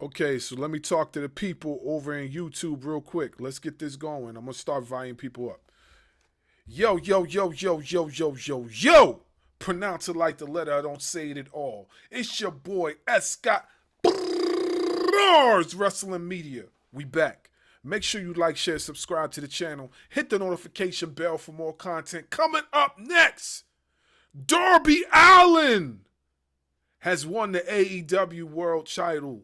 Okay, so let me talk to the people over in YouTube real quick. Let's get this going. I'm gonna start vying people up. Yo, yo, yo, yo, yo, yo, yo, yo! Pronounce it like the letter, I don't say it at all. It's your boy S. Scott Wrestling Media. We back. Make sure you like, share, subscribe to the channel. Hit the notification bell for more content. Coming up next, Darby Allin has won the AEW World Title.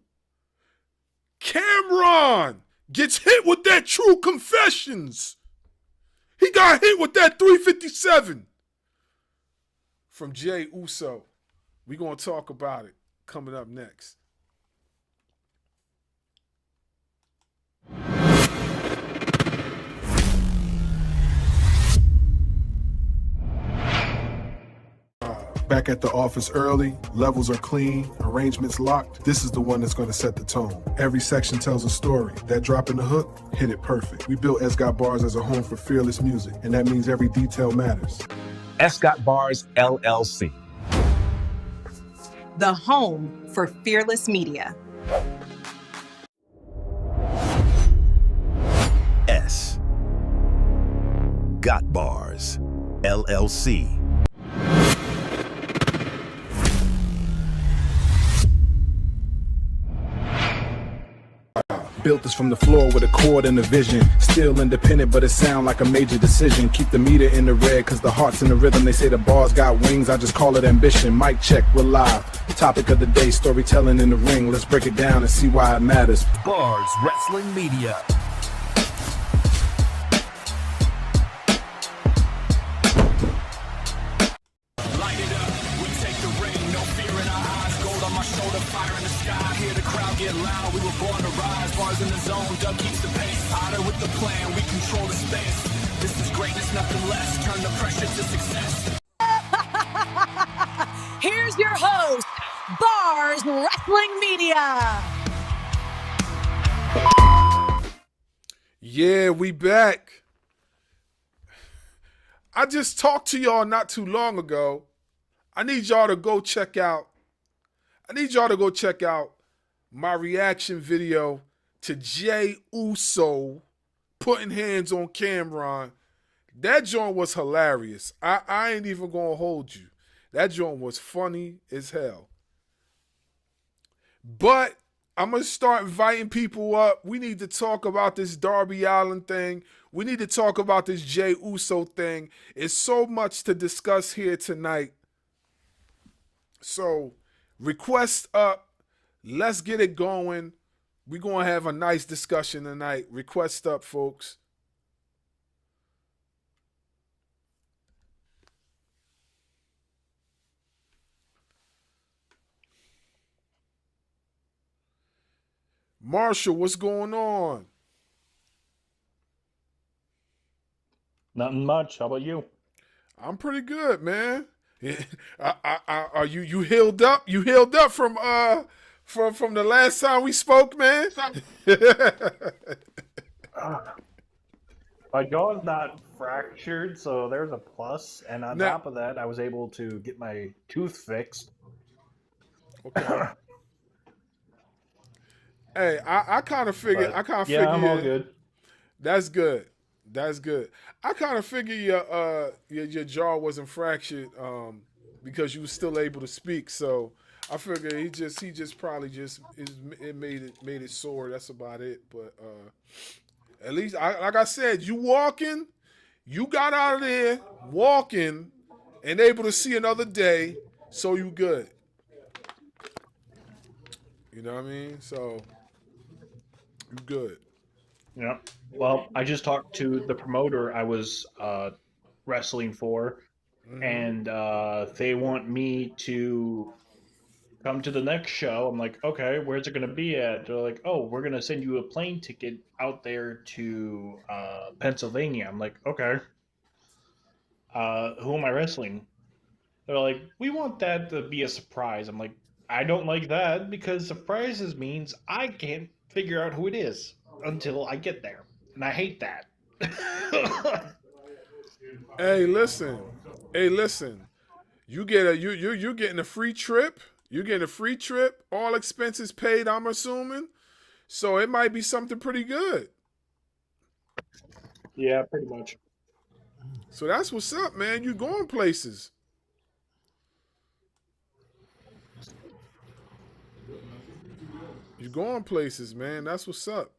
Cameron gets hit with that True Confessions. He got hit with that 357 from Jey Uso. We're going to talk about it coming up next. Back at the office early, levels are clean, arrangements locked. This is the one that's going to set the tone. Every section tells a story. That drop in the hook, hit it perfect. We built Escott Bars as a home for fearless music, and that means every detail matters. Escott Bars, LLC. The home for fearless media. S. Got Bars, LLC. Built this from the floor with a cord and a vision. Still independent, but it sound like a major decision. Keep the meter in the red, cause the heart's in the rhythm. They say the bars got wings, I just call it ambition. Mic check, we're live. Topic of the day, storytelling in the ring. Let's break it down and see why it matters. Bars Wrestling Media. Light it up, we take the ring, no fear in our eyes. Gold on my shoulder, fire in the sky. Hear the crowd get loud, we were born to rise. Bars in the zone, Doug keeps the pace. Otter with the plan, we control the space. This is greatness, nothing less. Turn the pressure to success. Here's your host, Bars Wrestling Media. Yeah, we back. I just talked to y'all not too long ago. I need y'all to go check out my reaction video to Jey Uso putting hands on Cameron. That joint was hilarious. I ain't even gonna hold you. That joint was funny as hell. But I'm going to start inviting people up. We need to talk about this Darby Allin thing. We need to talk about this Jey Uso thing. It's so much to discuss here tonight. So, request up. Let's get it going. We're going to have a nice discussion tonight. Request up, folks. Marshall, what's going on? Nothing much. How about you? I'm pretty good, man. Are you healed up? You healed up from the last time we spoke, man? My jaw is not fractured, so there's a plus. And on top of that, I was able to get my tooth fixed. Okay. Hey, I kind of figured. Yeah, I'm all good. That's good. That's good. I kind of figured your jaw wasn't fractured because you were still able to speak. So I figured he just probably made it sore. That's about it. But at least, like I said, you walking, you got out of there walking and able to see another day. So you good. You know what I mean? So. Good. Yeah. Well, I just talked to the promoter I was wrestling for, and they want me to come to the next show. I'm like, okay, where's it going to be at? They're like, oh, we're going to send you a plane ticket out there to Pennsylvania. I'm like, okay. Who am I wrestling? They're like, we want that to be a surprise. I'm like, I don't like that because surprises means I can't figure out who it is until I get there, and I hate that. Hey, listen. You're getting a free trip. You're getting a free trip, all expenses paid, I'm assuming. So it might be something pretty good. Yeah, pretty much. So that's what's up, man. You going places. You going places, man. That's what's up.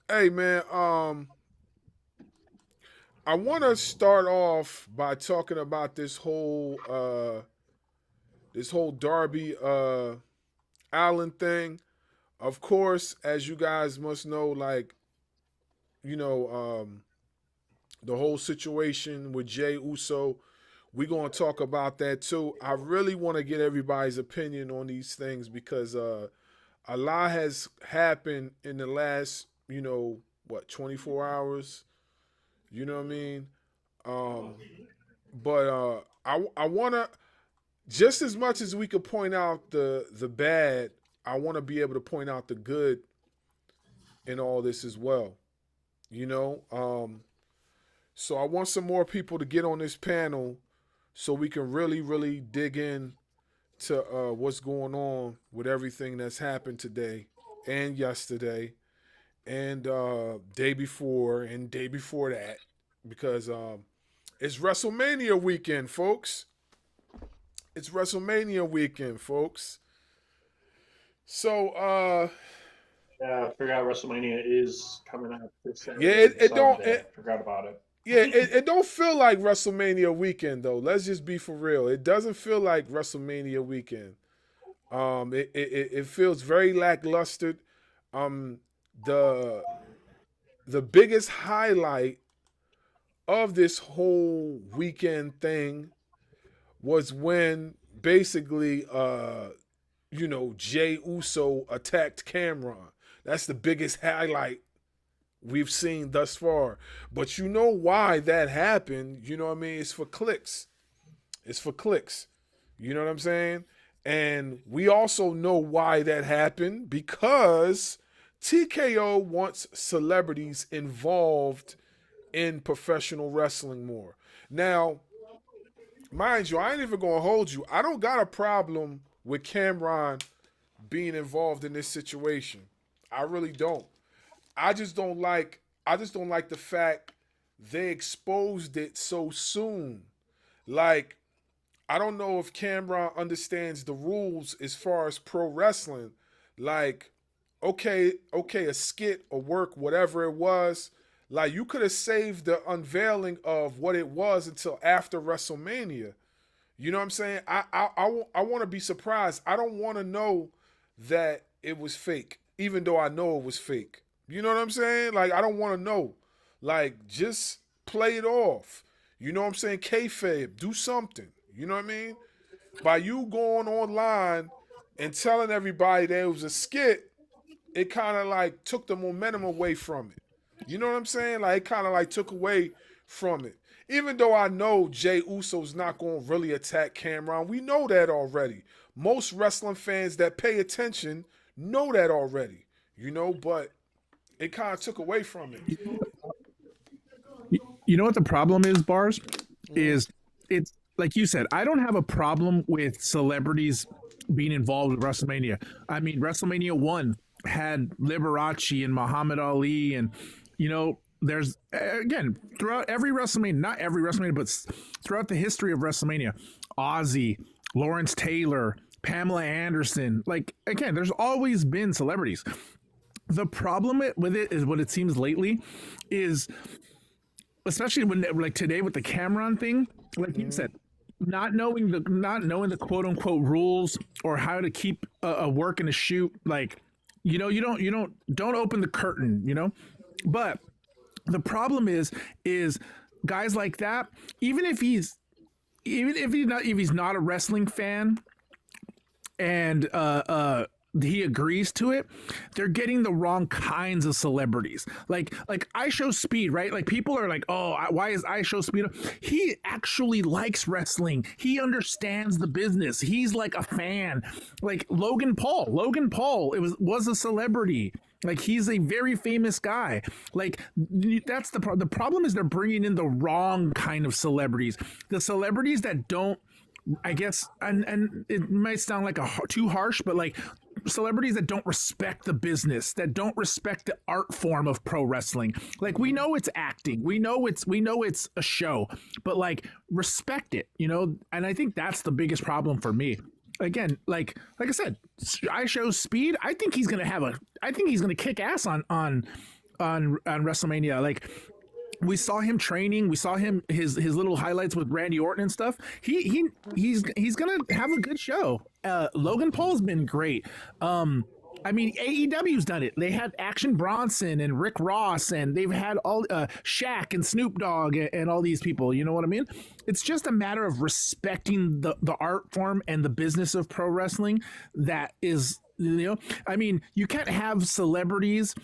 Hey, man. I want to start off by talking about this whole Darby Allin thing. Of course, as you guys must know, like, you know, the whole situation with Jey Uso. We're going to talk about that too. I really want to get everybody's opinion on these things because a lot has happened in the last, 24 hours. You know what I mean? But I want to, just as much as we could point out the bad, I want to be able to point out the good in all this as well. So I want some more people to get on this panel so we can really, really dig in to what's going on with everything that's happened today and yesterday and day before that, because it's WrestleMania weekend, folks. It's WrestleMania weekend, folks. So yeah, I forgot WrestleMania is coming up this Saturday. Yeah, it don't. I forgot about it. Yeah, it don't feel like WrestleMania weekend though. Let's just be for real. It doesn't feel like WrestleMania weekend. It feels very lackluster. The biggest highlight of this whole weekend thing was when basically Jey Uso attacked Cameron. That's the biggest highlight we've seen thus far. But you know why that happened. You know what I mean? It's for clicks. It's for clicks. You know what I'm saying? And we also know why that happened, because TKO wants celebrities involved in professional wrestling more. Now, mind you, I ain't even going to hold you. I don't got a problem with Cameron being involved in this situation. I really don't. I just don't like the fact they exposed it so soon. Like, I don't know if Cameron understands the rules as far as pro wrestling. Like, okay, a skit or work, whatever it was, like, you could have saved the unveiling of what it was until after WrestleMania. You know what I'm saying? I want to be surprised. I don't want to know that it was fake, even though I know it was fake. You know what I'm saying? Like, I don't want to know. Like, just play it off. You know what I'm saying? Kayfabe, do something. You know what I mean? By you going online and telling everybody that it was a skit, it kind of like took the momentum away from it. You know what I'm saying? Like, it kind of like took away from it. Even though I know Jey Uso's not going to really attack Cameron, we know that already. Most wrestling fans that pay attention know that already, but it kind of took away from it. You know what the problem is, Bars? Is it's like you said, I don't have a problem with celebrities being involved with WrestleMania. I mean, WrestleMania 1 had Liberace and Muhammad Ali, and, there's, again, throughout every WrestleMania, not every WrestleMania, but throughout the history of WrestleMania, Ozzy, Lawrence Taylor, Pamela Anderson, like, again, there's always been celebrities. The problem with it is what it seems lately is, especially when, like, today with the Cameron thing, like you said, not knowing the quote unquote rules or how to keep a work in a shoot, like, you don't open the curtain, but the problem is guys like that, even if he's not a wrestling fan and he agrees to it, they're getting the wrong kinds of celebrities. Like I Show Speed, right? Like, people are like, oh, why is I Show Speed? He actually likes wrestling. He understands the business. He's like a fan. Like Logan Paul was a celebrity. Like, he's a very famous guy. Like, that's the problem is they're bringing in the wrong kind of celebrities. The celebrities that don't I guess, and it might sound like too harsh, but like celebrities that don't respect the business, that don't respect the art form of pro wrestling. Like we know it's acting, we know it's a show, but like respect it, you know. And I think that's the biggest problem for me. Again, like I said, I show speed. I think he's gonna kick ass on WrestleMania. Like we saw him training, we saw him his little highlights with Randy Orton and stuff. He's gonna have a good show. Logan Paul's been great. I mean, AEW's done it. They had Action Bronson and Rick Ross, and they've had all Shaq and Snoop Dogg and all these people. You know what I mean? It's just a matter of respecting the art form and the business of pro wrestling. That is, you know, I mean, you can't have celebrities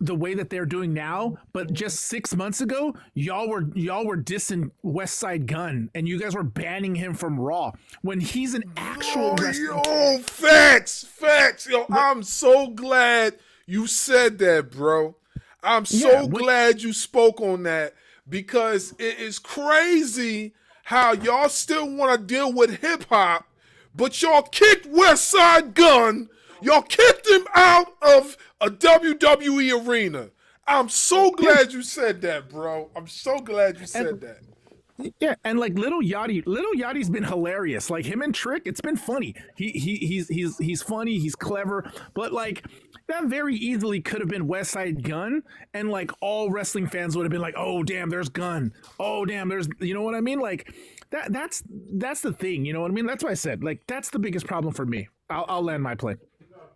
the way that they're doing now, but just 6 months ago, y'all were dissing West Side Gun, and you guys were banning him from Raw when he's an actual wrestler. Yo, facts. Yo, I'm so glad you said that, bro. I'm so glad you spoke on that, because it is crazy how y'all still want to deal with hip hop, but y'all kicked West Side Gun. Y'all kicked him out of a WWE arena. I'm so glad you said that, bro. I'm so glad you said that. Yeah, and like Little Yachty's been hilarious. Like him and Trick, it's been funny. He's funny, he's clever, but like that very easily could have been West Side Gun, and like all wrestling fans would have been like, "Oh damn, there's Gun. Oh damn, there's," you know what I mean? Like that's the thing, you know what I mean? That's why I said like that's the biggest problem for me. I'll land my plane.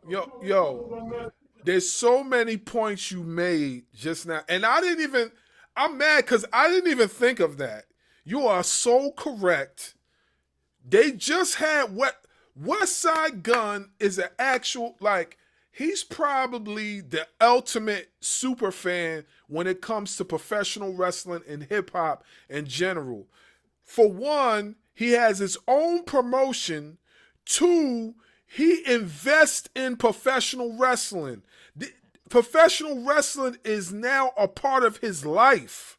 Yo, there's so many points you made just now, and I'm mad because I didn't even think of that. You are so correct. They just had West Side Gun is an actual, like, he's probably the ultimate super fan when it comes to professional wrestling and hip hop in general. For one, he has his own promotion. Two, he invests in professional wrestling. Professional wrestling is now a part of his life.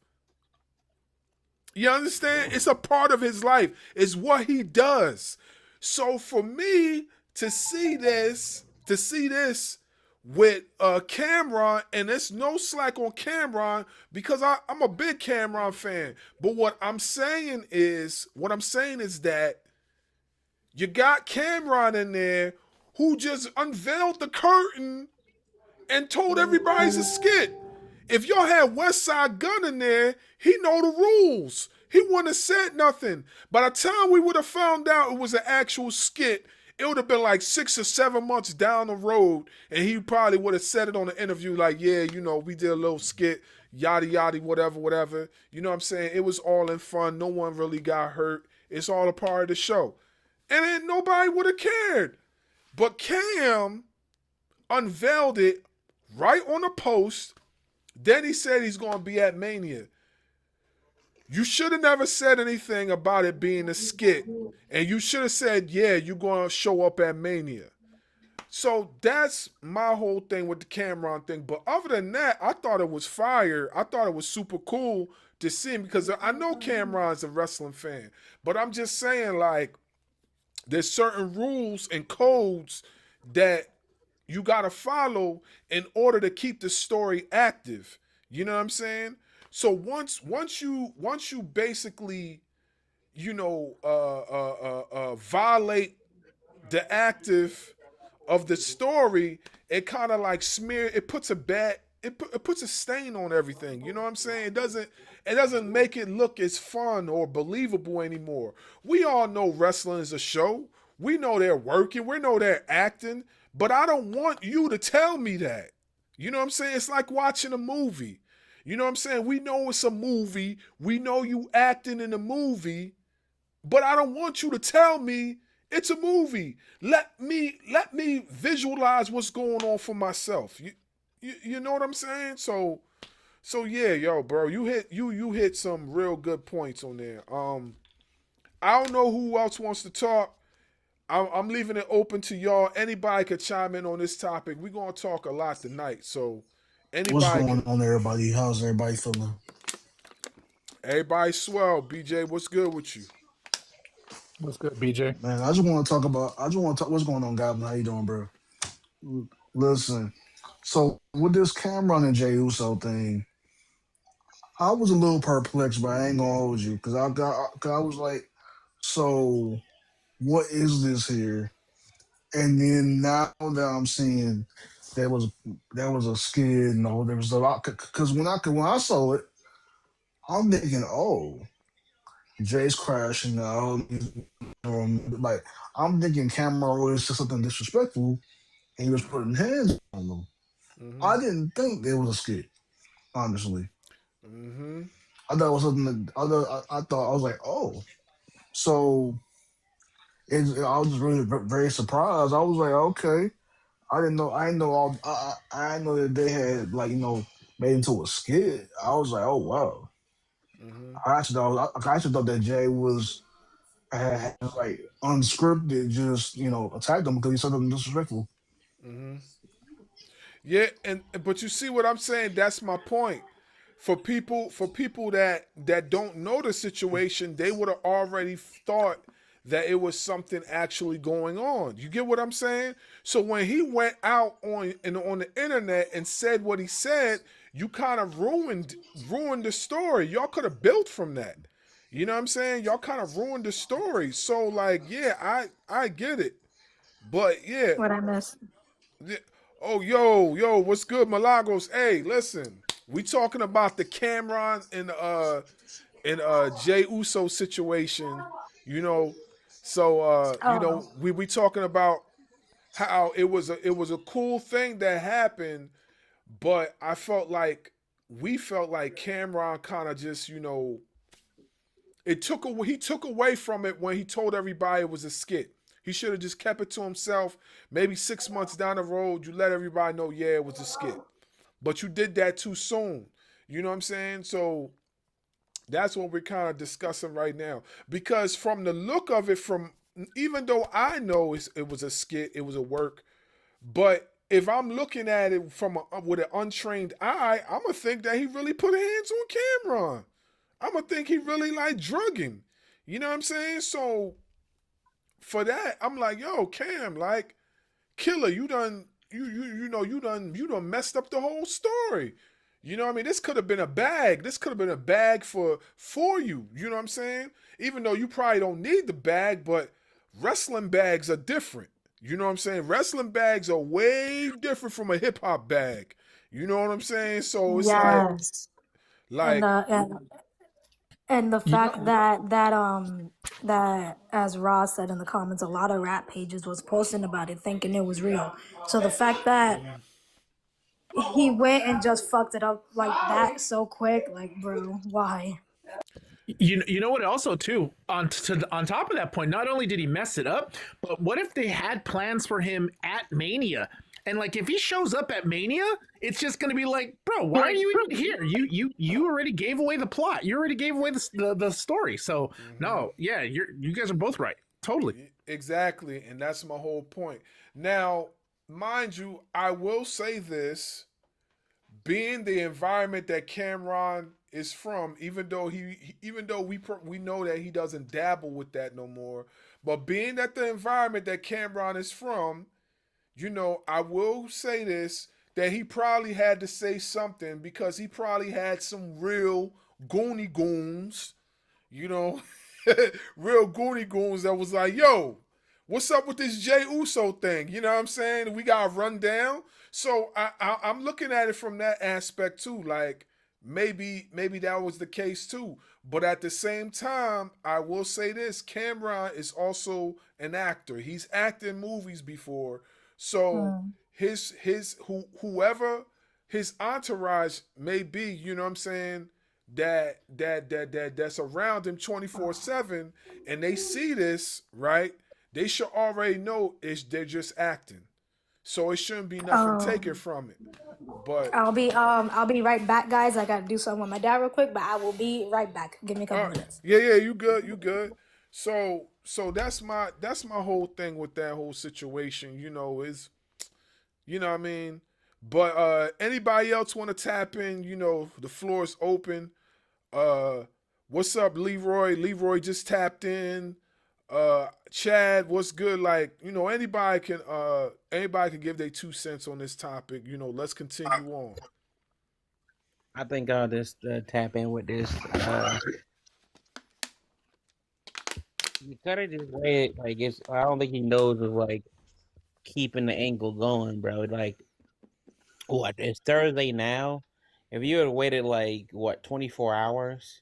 You understand? It's a part of his life. It's what he does. So for me to see this with Cameron, and there's no slack on Cameron because I'm a big Cameron fan. But what I'm saying is that you got Cameron in there who just unveiled the curtain and told everybody it's a skit. If y'all had West Side Gun in there, he know the rules. He wouldn't have said nothing. By the time we would have found out it was an actual skit, it would have been like 6 or 7 months down the road, and he probably would have said it on the interview like, yeah, you know, we did a little skit, yada, yada, whatever. You know what I'm saying? It was all in fun. No one really got hurt. It's all a part of the show. And then nobody would have cared. But Cam unveiled it right on the post. Then he said he's going to be at Mania. You should have never said anything about it being a skit. And you should have said, yeah, you're going to show up at Mania. So that's my whole thing with the Cameron thing. But other than that, I thought it was fire. I thought it was super cool to see him because I know Cameron's a wrestling fan. But I'm just saying, like, there's certain rules and codes that you got to follow in order to keep the story active. You know what I'm saying? So once you basically, you know, violate the active of the story, it kind of like it puts a stain on everything. You know what I'm saying? It doesn't make it look as fun or believable anymore. We all know wrestling is a show. We know they're working. We know they're acting. But I don't want you to tell me that. You know what I'm saying? It's like watching a movie. You know what I'm saying? We know it's a movie. We know you acting in a movie. But I don't want you to tell me it's a movie. Let me visualize what's going on for myself. You know what I'm saying? So yeah, yo, bro, you hit some real good points on there. I don't know who else wants to talk. I'm leaving it open to y'all. Anybody could chime in on this topic. We're gonna talk a lot tonight. So anybody. What's going on, everybody? How's everybody feeling? Everybody swell. BJ, what's good with you? What's good, BJ? Man, I just want to talk about. I just want to talk. What's going on, Goblin? How you doing, bro? Listen. So with this Cameron and Jey Uso thing, I was a little perplexed, but I ain't gonna hold you because cause I was like, so what is this here? And then now that I'm seeing that was a skid and all there was stuff. Because when I saw it, I'm thinking, oh, Jay's crashing out. Like I'm thinking Cameron was just something disrespectful, and he was putting hands on them. Mm-hmm. I didn't think there was a skit, honestly. Mm-hmm. I thought it was something that I thought I was like, oh, so I was just really very surprised. I was like, okay, I didn't know all. I didn't know that they had like made into a skit. I was like, oh wow. Mm-hmm. I actually thought that Jay was like unscripted, just attacked them because he said something disrespectful. Mm-hmm. Yeah, but you see what I'm saying? That's my point. For people that don't know the situation, they would have already thought that it was something actually going on. You get what I'm saying? So when he went out on the internet and said what he said, you kind of ruined the story. Y'all could have built from that. You know what I'm saying? Y'all kind of ruined the story. So like, yeah, I get it. But yeah, What I miss? yeah. Oh, yo, what's good, Malagos? Hey, listen, we talking about the Cameron and Jey Uso situation, you know. So Oh, we talking about how it was a cool thing that happened, but we felt like Cameron kind of just he took away from it when he told everybody it was a skit. He should have just kept it to himself. Maybe 6 months down the road, you let everybody know, yeah, it was a skit. But you did that too soon. You know what I'm saying? So that's what we're kind of discussing right now. Because from the look of it, even though I know it was a skit, it was a work, but if I'm looking at it with an untrained eye, I'm gonna think that he really put hands on Cameron. I'm gonna think he really like drug him. You know what I'm saying? So for that, I'm like, yo, Cam, like, killer, you done messed up the whole story. You know what I mean? This could have been a bag. This could have been a bag for you. You know what I'm saying? Even though you probably don't need the bag, but wrestling bags are different. You know what I'm saying? Wrestling bags are way different from a hip hop bag. You know what I'm saying? So it's yes. And like, the and the fact that as Ross said in the comments, a lot of rap pages was posting about it thinking it was real. So the fact that he went and just fucked it up like that so quick, like bro, why? You know what? Also, too, on top of that point, not only did he mess it up, but what if they had plans for him at Mania? And like, if he shows up at Mania, it's just going to be like, bro, why are you even here? You already gave away the plot. You already gave away the story. So no, yeah, you guys are both right. Totally. exactly, and that's my whole point. Now, mind you, I will say this: being the environment that Cameron is from, even though we know that he doesn't dabble with that no more, but being that the environment that Cameron is from, I will say this, that he probably had to say something because he probably had some real goony goons, you know, real goony goons that was like, yo, what's up with this Jey Uso thing? You know what I'm saying? We got to run down. So I'm looking at it from that aspect too. Like maybe that was the case too. But at the same time, I will say this: Cameron is also an actor. He's acted in movies before. So whoever his entourage may be, you know what I'm saying, that's around him 24/7, and they see this, right? They should already know they're just acting. So it shouldn't be nothing taken from it. But I'll be right back, guys. I gotta do something with my dad real quick, but I will be right back. Give me a couple minutes. yeah, you good. So that's my whole thing with that whole situation, is you know what I mean? But anybody else want to tap in, the floor is open. What's up, Leroy? Leroy just tapped in. Chad, what's good? Like, anybody can give their 2 cents on this topic. Let's continue on. I think I'll just tap in with this. You gotta just wait. Like, I don't think he knows of like keeping the angle going, bro. Like, what? It's Thursday now. If you had waited 24 hours,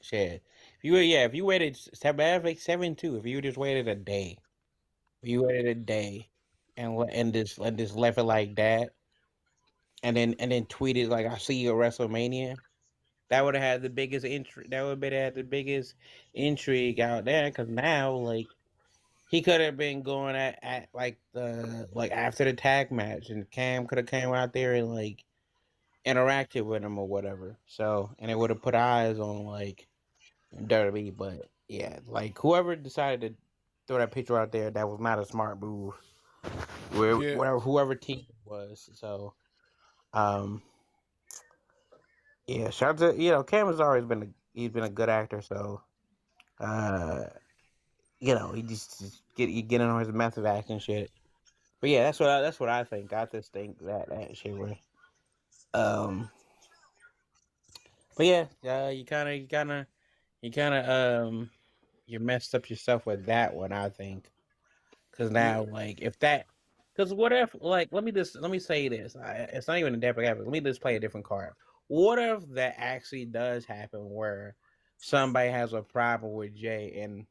shit. If you waited 7-2, if you just waited a day, and just left it like that, and then tweeted like, "I see you at WrestleMania," that would have had the biggest intrigue. That would have had the biggest intrigue out there, because now he could have been going at after the tag match, and Cam could have came out there and interacted with him or whatever. So, and it would have put eyes on Darby. But yeah, whoever decided to throw that picture out there, that was not a smart move. Whoever team it was. So, yeah, shout out to Cam has always been a good actor. So, he just get on his method acting shit. But yeah, that's what I think. I just think that shit was. But yeah, you messed up yourself with that one, I think. Because now, what if, let me say this. It's not even a different happen. Let me just play a different card. What if that actually does happen, where somebody has a problem with Jey and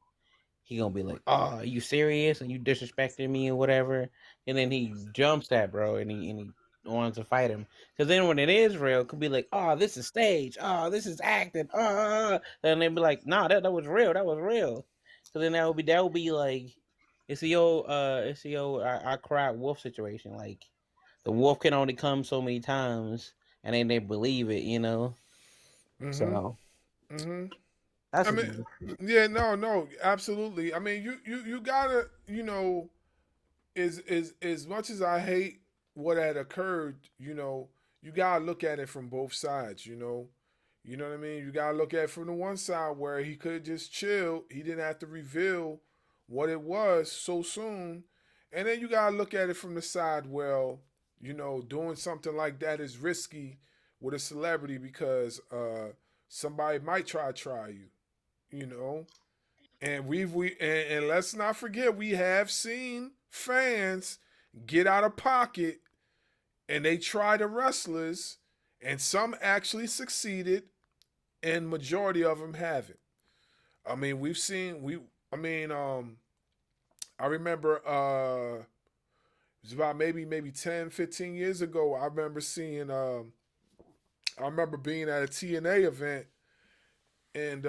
he gonna be like, "Oh, are you serious? And you disrespecting me or whatever?" And then he jumps that bro, and he wants to fight him. Because then when it is real, it could be like, "Oh, this is stage. Oh, this is acting." And they'd be like, "Nah, that was real. That was real." So then that would be like, it's the old I cried wolf situation. Like, the wolf can only come so many times, and then they believe it, Mm-hmm. So. Mm-hmm. That's no, absolutely. I mean, you gotta, as much as I hate what had occurred, you gotta look at it from both sides, You know what I mean? You gotta look at it from the one side where he could just chill. He didn't have to reveal what it was so soon. And then you gotta look at it from the side, well, doing something like that is risky with a celebrity, because somebody might try you. And and let's not forget, we have seen fans get out of pocket and they try the wrestlers, and some actually succeeded and majority of them haven't. I mean, I remember it was about maybe 10, 15 years ago, I remember seeing I remember being at a TNA event, and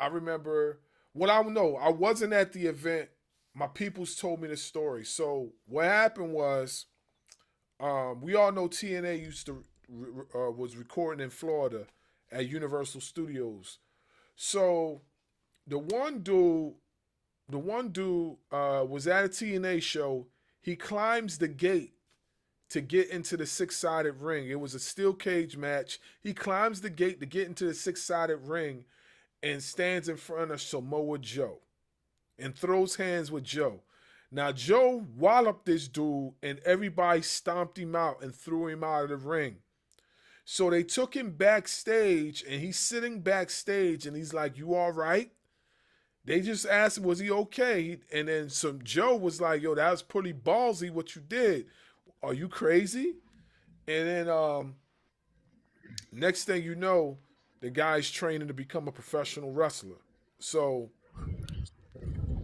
I remember, I wasn't at the event. My peoples told me the story. So what happened was, we all know TNA was recording in Florida at Universal Studios. So the one dude was at a TNA show. He climbs the gate to get into the 6-sided ring. It was a steel cage match. He climbs the gate to get into the 6-sided ring and stands in front of Samoa Joe and throws hands with Joe. Now, Joe walloped this dude, and everybody stomped him out and threw him out of the ring. So they took him backstage, and he's sitting backstage, and he's like, "You all right?" They just asked him, was he okay? And then Joe was like, "Yo, that was pretty ballsy what you did. Are you crazy?" And then next thing you know, the guy's training to become a professional wrestler. So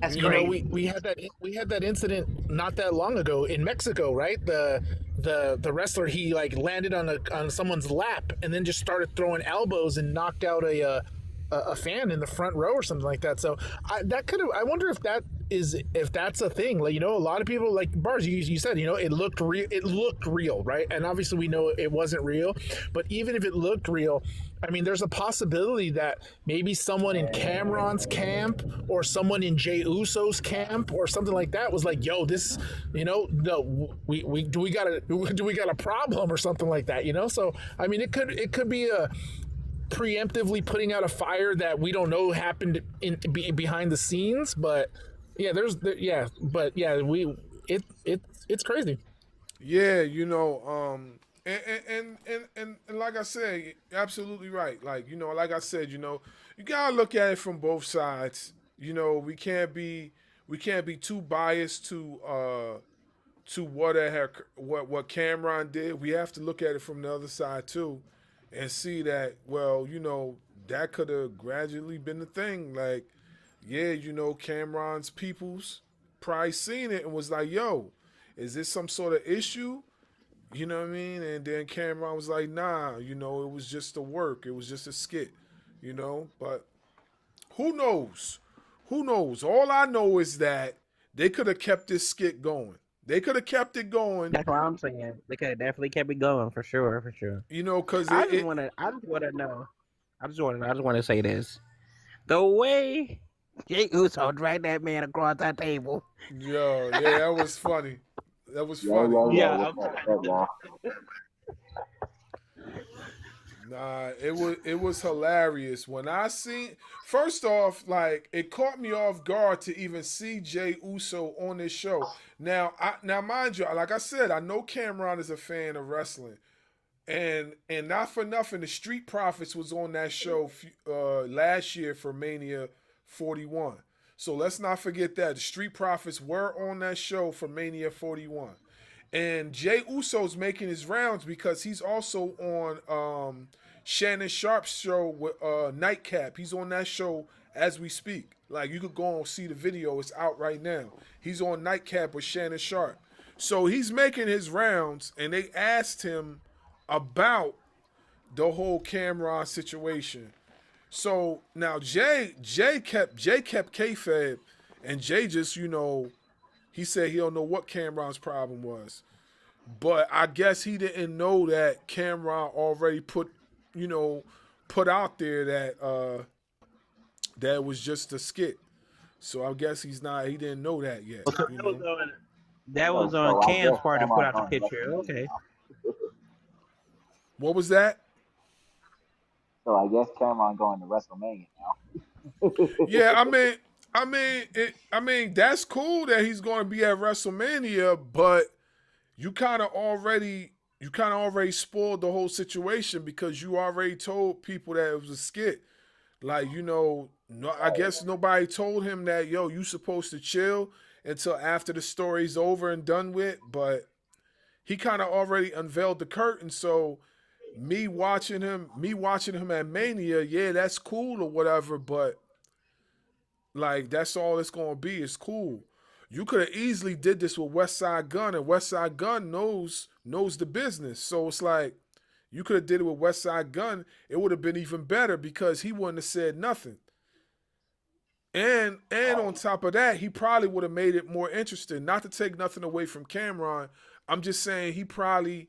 That's great. We had that incident not that long ago in Mexico, right? The wrestler, he landed on someone's lap and then just started throwing elbows and knocked out a fan in the front row or something like that. So I wonder if that's a thing. A lot of people, like Bars, you said, it looked real, right? And obviously we know it wasn't real, but even if it looked real, I mean, there's a possibility that maybe someone in Cameron's camp or someone in Jey Uso's camp or something like that was like, "Yo, this, no, we got a problem or something like that, So I mean, it could be preemptively putting out a fire that we don't know happened behind the scenes. But yeah, it's crazy. Yeah, and like I said, absolutely right. Like, like I said, you gotta look at it from both sides. We can't be too biased to what Cameron did. We have to look at it from the other side too, and see that, well, that could have gradually been the thing. Like, yeah, Cameron's peoples probably seen it and was like, yo, is this some sort of issue? You know what I mean? And then Cameron was like, nah, it was just a work. It was just a skit, But who knows? Who knows? All I know is that they could have kept this skit going. They could have kept it going. That's what I'm saying. They could have definitely kept it going for sure. Because I just want to know. I just want to say this: the way Jey Uso dragged that man across that table. Yo, yeah, that was funny. That was funny. Yeah. Nah, it was hilarious when I seen. First off, like, it caught me off guard to even see Jey Uso on this show. Now mind you, like I said, I know Cameron is a fan of wrestling, and not for nothing, the Street Profits was on that show last year for Mania 41. So let's not forget that the Street Profits were on that show for Mania 41. And Jey Uso's making his rounds because he's also on Shannon Sharp's show with Nightcap. He's on that show as we speak. Like, you could go and see the video. It's out right now. He's on Nightcap with Shannon Sharp. So he's making his rounds, and they asked him about the whole Cameron situation. So now Jey kept kayfabe, and Jey just, he said he don't know what Cameron's problem was. But I guess he didn't know that Cameron already put out there that that was just a skit. So I guess he didn't know that yet. That was on Cam's part to put out the picture. Okay. What was that? So I guess Cameron going to WrestleMania now. Yeah, I mean, that's cool that he's going to be at WrestleMania, but you kind of already spoiled the whole situation because you already told people that it was a skit. Like, I guess nobody told him that, yo, you supposed to chill until after the story's over and done with, but he kind of already unveiled the curtain. So me watching him at Mania, yeah, that's cool or whatever, but like, that's all it's gonna be. It's cool. You could have easily did this with West Side Gun, and West Side Gun knows the business. So it's like, you could have did it with West Side Gun. It would have been even better because he wouldn't have said nothing. And on top of that, he probably would have made it more interesting. Not to take nothing away from Cameron, I'm just saying he probably,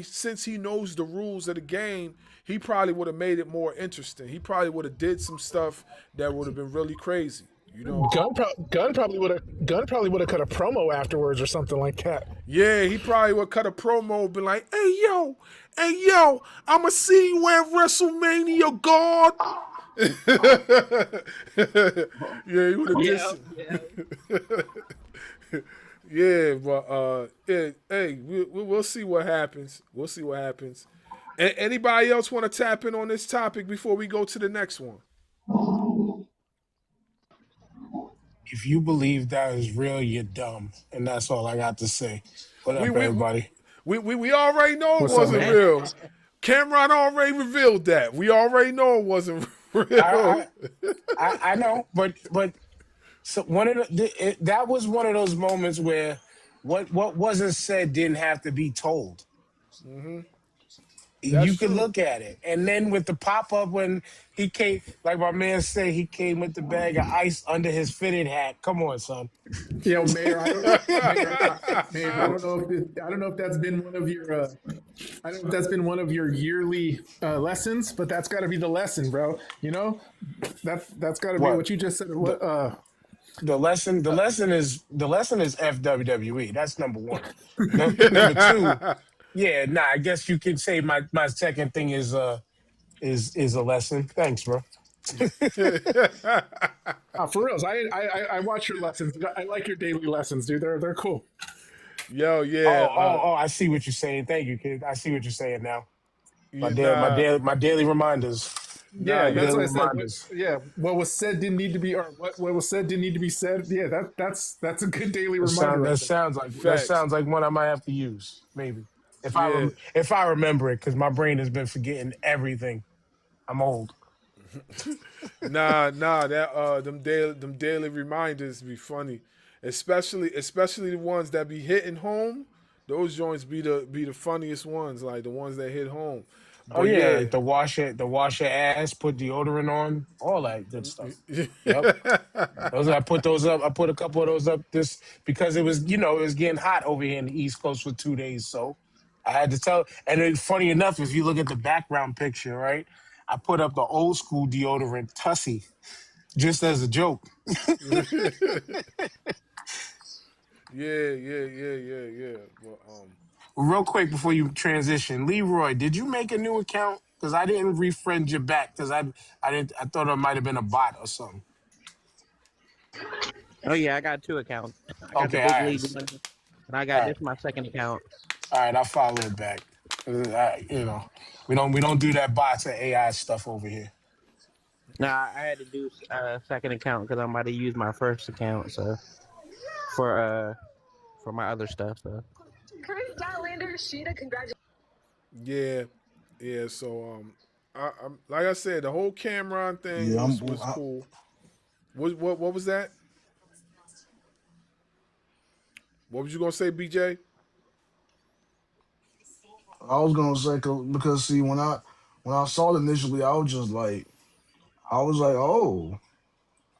since he knows the rules of the game, he probably would have made it more interesting. He probably would have did some stuff that would have been really crazy. Gunn probably would have cut a promo afterwards or something like that. Yeah, he probably would cut a promo and be like, hey yo, I'ma see you at WrestleMania, God. Yeah, he would have just. Yeah, but hey, we'll see what happens. We'll see what happens. Anybody else want to tap in on this topic before we go to the next one? If you believe that is real, you're dumb, and that's all I got to say. What up, everybody? We already know it wasn't real. Cameron already revealed that. We already know it wasn't real. I know, but so that was one of those moments where what wasn't said didn't have to be told. Mm-hmm. You could look at it. And then with the pop-up when he came, like my man said, he came with the bag of ice under his fitted hat. Come on, son. Yo, Mayor, I don't know if that's been one of your I don't know if that's been one of your yearly lessons, but that's got to be the lesson, bro. That's got to be what you just said. The lesson is FWWE. That's number one. Number two, yeah, I guess you could say my second thing is is a lesson. Thanks, bro. For reals, I watch your lessons. I like your daily lessons, dude. They're cool. Yo, yeah. I see what you're saying. Thank you, kid. I see what you're saying now. My Nah, daily reminders. Yeah, that's what I said. Reminders. What was said didn't need to be, or what was said didn't need to be said. Yeah, that's a good daily reminder. That sounds like one I might have to use, maybe if Yeah. if I remember it, because my brain has been forgetting everything. I'm old. Nah, that them daily reminders be funny, especially the ones that be hitting home. Those joints be the funniest ones, like the ones that hit home. Oh But yeah, yeah, like the wash your ass, put deodorant on, all that good stuff. Yep. I put those up. I put a couple of those up this because it was, it was getting hot over here in the East Coast for 2 days. So I had to tell. And it's funny enough, if you look at the background picture, right, I put up the old school deodorant Tussie just as a joke. Yeah. But, Real quick before you transition, Leroy, did you make a new account? Because I didn't refriend you back because I thought it might have been a bot or something. Oh yeah, I got 2 accounts. I got Okay, the big all right. league one, and I got this my second account. All right, I'll follow it back. We don't do that bots and AI stuff over here. Nah, I had to do a second account because I'm about to use my first account, so for my other stuff. So. Chris Statlander, Sheeta, congratulations. Yeah. So I'm like I said, the whole Cameron thing was cool. What was that? What was you gonna say, BJ? I was gonna say because see when I saw it initially, I was like, oh,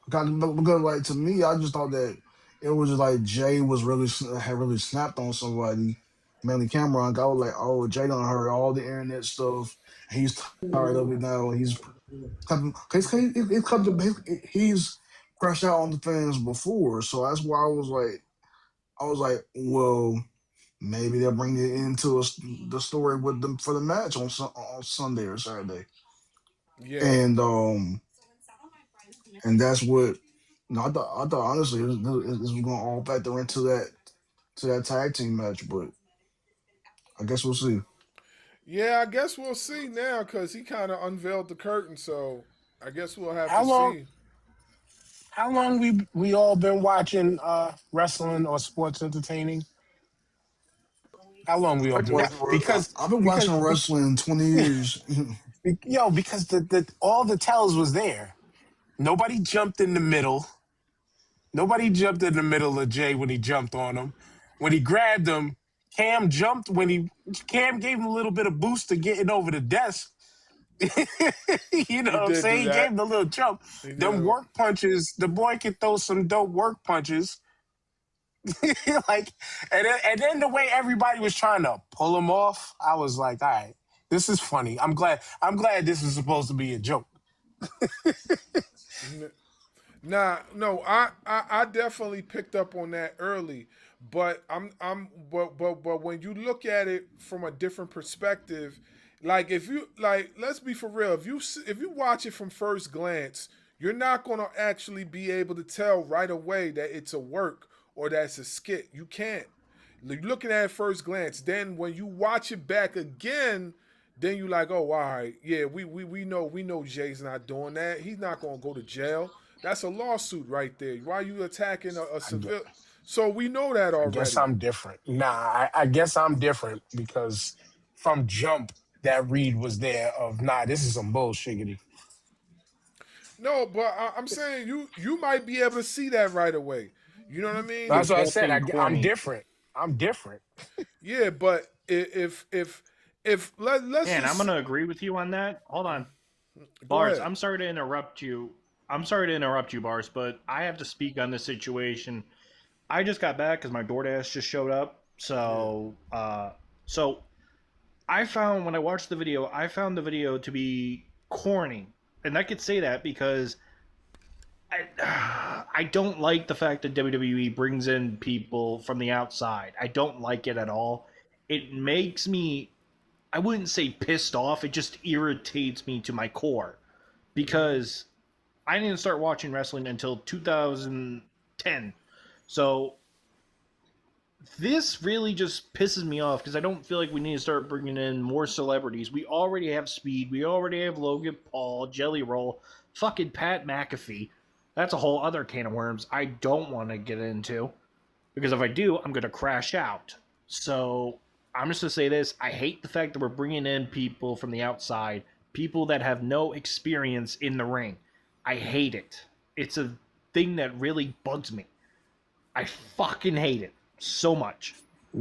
because like to me, I just thought that it was just like Jay had really snapped on somebody, mainly Cameron. I was like, oh, Jay done heard all the internet stuff. He's tired of it now. He's crashed out on the fans before, so that's why I was like, well, maybe they'll bring it into the story with them for the match on Sunday or Saturday. Yeah. And that's what I thought honestly this was going to all factor into that tag team match, but I guess we'll see. Yeah, I guess we'll see now because he kind of unveiled the curtain, so I guess we'll have How to long- see. How long we all been watching wrestling or sports entertaining? How long we all been? Because I've been watching wrestling 20 years. because the all the tells was there. Nobody jumped in the middle. Nobody jumped in the middle of Jay when he jumped on him. When he grabbed him, Cam jumped. Cam gave him a little bit of boost to getting over the desk. You know what I'm saying? He gave him a little jump. Them work punches, the boy can throw some dope work punches. And then the way everybody was trying to pull him off, I was like, all right, this is funny. I'm glad this is supposed to be a joke. No, I definitely picked up on that early, but but when you look at it from a different perspective, like if you let's be for real, if you watch it from first glance, you're not gonna actually be able to tell right away that it's a work or that's a skit. You can't. You're looking at it first glance. Then when you watch it back again, then you like, oh, all right, yeah, we know Jay's not doing that. He's not gonna go to jail. That's a lawsuit right there. Why are you attacking a civil? So we know that already. I guess I'm different. Nah, I guess I'm different because from jump, that read was there of, this is some bullshiggity. No, but I'm saying you might be able to see that right away. You know what I mean? That's what I said. I'm different. I'm different. Yeah, but if let's Man, just... I'm gonna agree with you on that. Hold on, Bars. I'm sorry to interrupt you. Bars, but I have to speak on this situation. I just got back because my DoorDash just showed up. So, so I found when I watched the video, I found the video to be corny, and I could say that because I don't like the fact that WWE brings in people from the outside. I don't like it at all. It makes me I wouldn't say pissed off. It just irritates me to my core because I didn't start watching wrestling until 2010. So this really just pisses me off because I don't feel like we need to start bringing in more celebrities. We already have Speed. We already have Logan Paul, Jelly Roll, fucking Pat McAfee. That's a whole other can of worms I don't want to get into because if I do, I'm going to crash out. So I'm just going to say this. I hate the fact that we're bringing in people from the outside, people that have no experience in the ring. I hate it. It's a thing that really bugs me. I fucking hate it so much.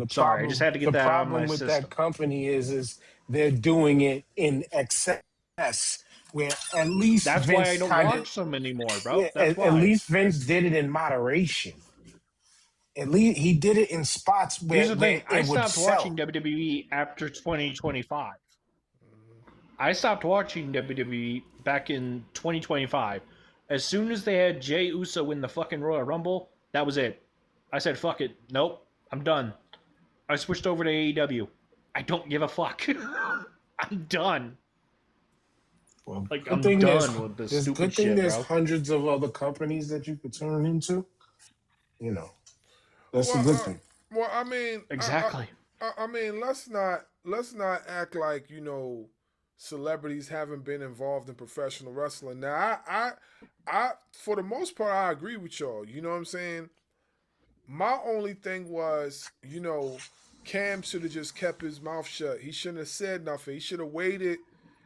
Sorry, I just had to get that out of my system. The problem with that company is they're doing it in excess, where at least that's Vince why I don't watch them anymore, bro. Yeah, at least Vince did it in moderation. At least he did it in spots where, here's the thing. I it would stopped sell. watching WWE after 2025. I stopped watching WWE back in 2025. As soon as they had Jey Uso win the fucking Royal Rumble, that was it. I said, fuck it. Nope. I'm done. I switched over to AEW. I don't give a fuck. I'm done. Well, like, I'm done with this stupid shit, there's bro. hundreds of other companies that you could turn into. You know, that's a good thing. Well, I mean, exactly. I mean, let's not act like celebrities haven't been involved in professional wrestling. Now, I for the most part, I agree with y'all. You know what I'm saying? My only thing was, Cam should have just kept his mouth shut. He shouldn't have said nothing. He should have waited.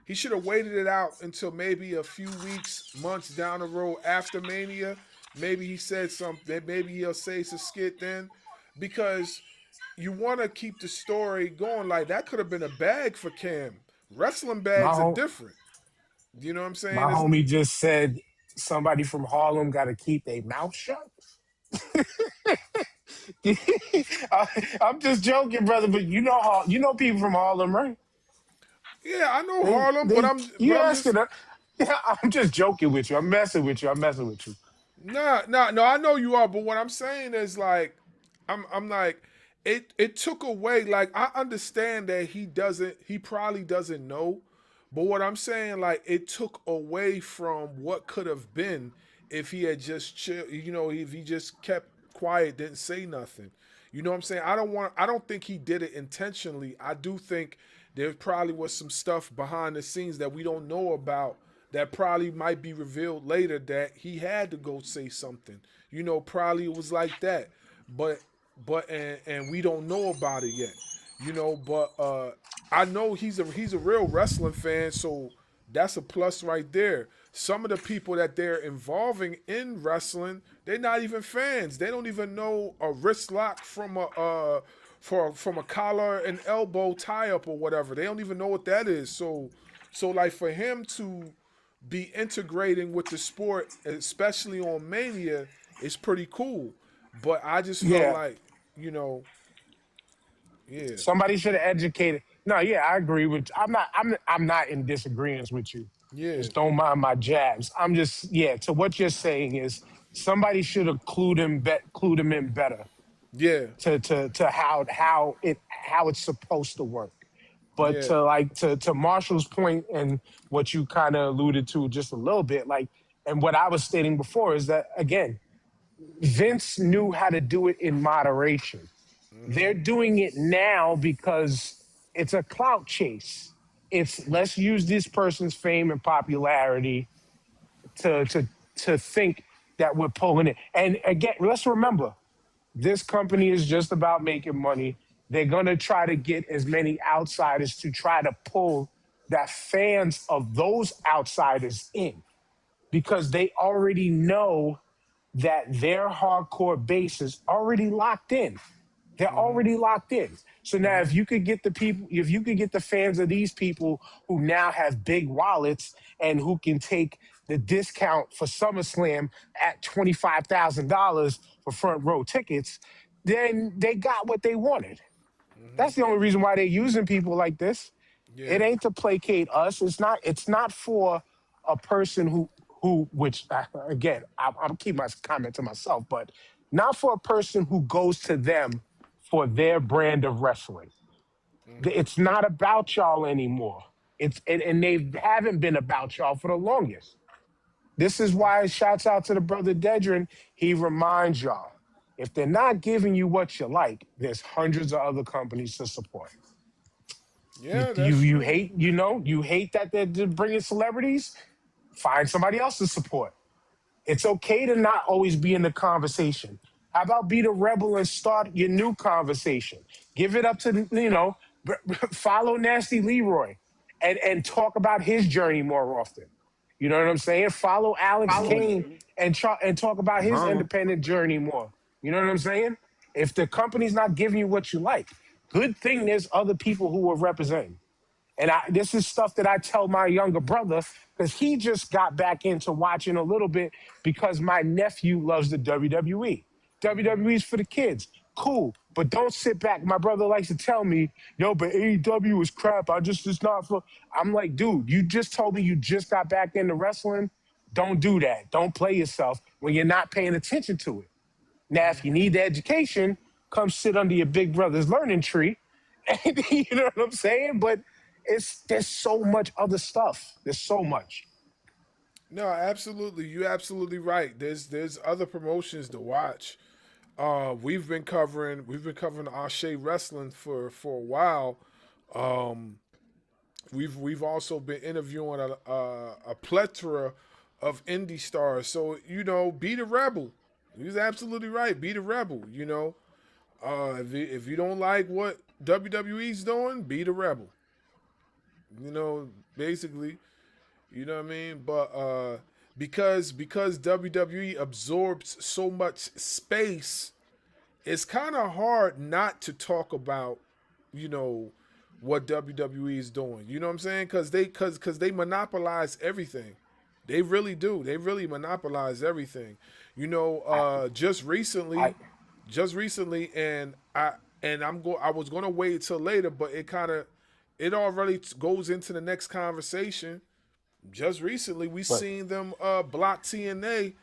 He should have waited it out until maybe a few weeks, months down the road after Mania. Maybe he said something. Maybe he'll say it's a skit then, because you want to keep the story going. Like, that could have been a bag for Cam. Wrestling bags are different. You know what I'm saying? My homie just said somebody from Harlem got to keep their mouth shut. I'm just joking, brother, but you know people from Harlem, right? Yeah, I know Harlem, but I'm just joking with you. I'm messing with you. No, I know you are, but what I'm saying is, like, I'm like, it took away, like, I understand that he probably doesn't know, but what I'm saying, like, it took away from what could have been if he had just chill, if he just kept quiet, didn't say nothing. You know what I'm saying? I don't think he did it intentionally. I do think there probably was some stuff behind the scenes that we don't know about that probably might be revealed later that he had to go say something. Probably it was like that. But we don't know about it yet. But I know he's a real wrestling fan, so that's a plus right there. Some of the people that they're involving in wrestling, they're not even fans. They don't even know a wrist lock from a collar and elbow tie up or whatever. They don't even know what that is. So like, for him to be integrating with the sport, especially on Mania, is pretty cool. But I just felt like, somebody should have educated. No, yeah, I agree with you. I'm not in disagreement with you. Yeah. Just don't mind my jabs. I'm just, to what you're saying is somebody should have clued him in better. Yeah. To how it's supposed to work. But to Marshall's point and what you kind of alluded to just a little bit, like, and what I was stating before is that, again, Vince knew how to do it in moderation. Mm-hmm. They're doing it now because it's a clout chase. It's, let's use this person's fame and popularity to think that we're pulling it. And again, let's remember, this company is just about making money. They're going to try to get as many outsiders to try to pull the fans of those outsiders in, because they already know that their hardcore base is already locked in. They're already locked in. So now if you could get the fans of these people who now have big wallets and who can take the discount for SummerSlam at $25,000 for front row tickets, then they got what they wanted. That's the only reason why they're using people like this. Yeah. It ain't to placate us. It's not for a person who which again, I'll keep my comment to myself, but not for a person who goes to them for their brand of wrestling. It's not about y'all anymore. And they haven't been about y'all for the longest. This is why shouts out to the brother Dedrin. He reminds y'all, if they're not giving you what you like, there's hundreds of other companies to support. Yeah, that's true. You hate that they're bringing celebrities. Find somebody else to support. It's okay to not always be in the conversation. How about be the rebel and start your new conversation? Give it up to, follow Nasty Leroy and talk about his journey more often. You know what I'm saying? Follow Alex Kane and talk about his independent journey more. You know what I'm saying? If the company's not giving you what you like, good thing there's other people who are representing. And this is stuff that I tell my younger brother because he just got back into watching a little bit because my nephew loves the WWE. WWE's for the kids. Cool. But don't sit back. My brother likes to tell me, yo, but AEW is crap. It's not for. I'm like, dude, you just told me you just got back into wrestling. Don't do that. Don't play yourself when you're not paying attention to it. Now, if you need the education, come sit under your big brother's learning tree. You know what I'm saying? But there's so much other stuff. There's so much. No, absolutely. You're absolutely right. There's other promotions to watch. We've been covering Ashe Wrestling for a while. We've also been interviewing a plethora of indie stars. So be the rebel. He's absolutely right. Be the rebel. If you don't like what WWE's doing, be the rebel. Basically, you know what I mean? But because WWE absorbs so much space, it's kind of hard not to talk about, what WWE is doing. You know what I'm saying? Because they monopolize everything. They really do. They really monopolize everything. Just recently, and I was gonna wait till later, but it already goes into the next conversation. Just recently, we seen them block TNA,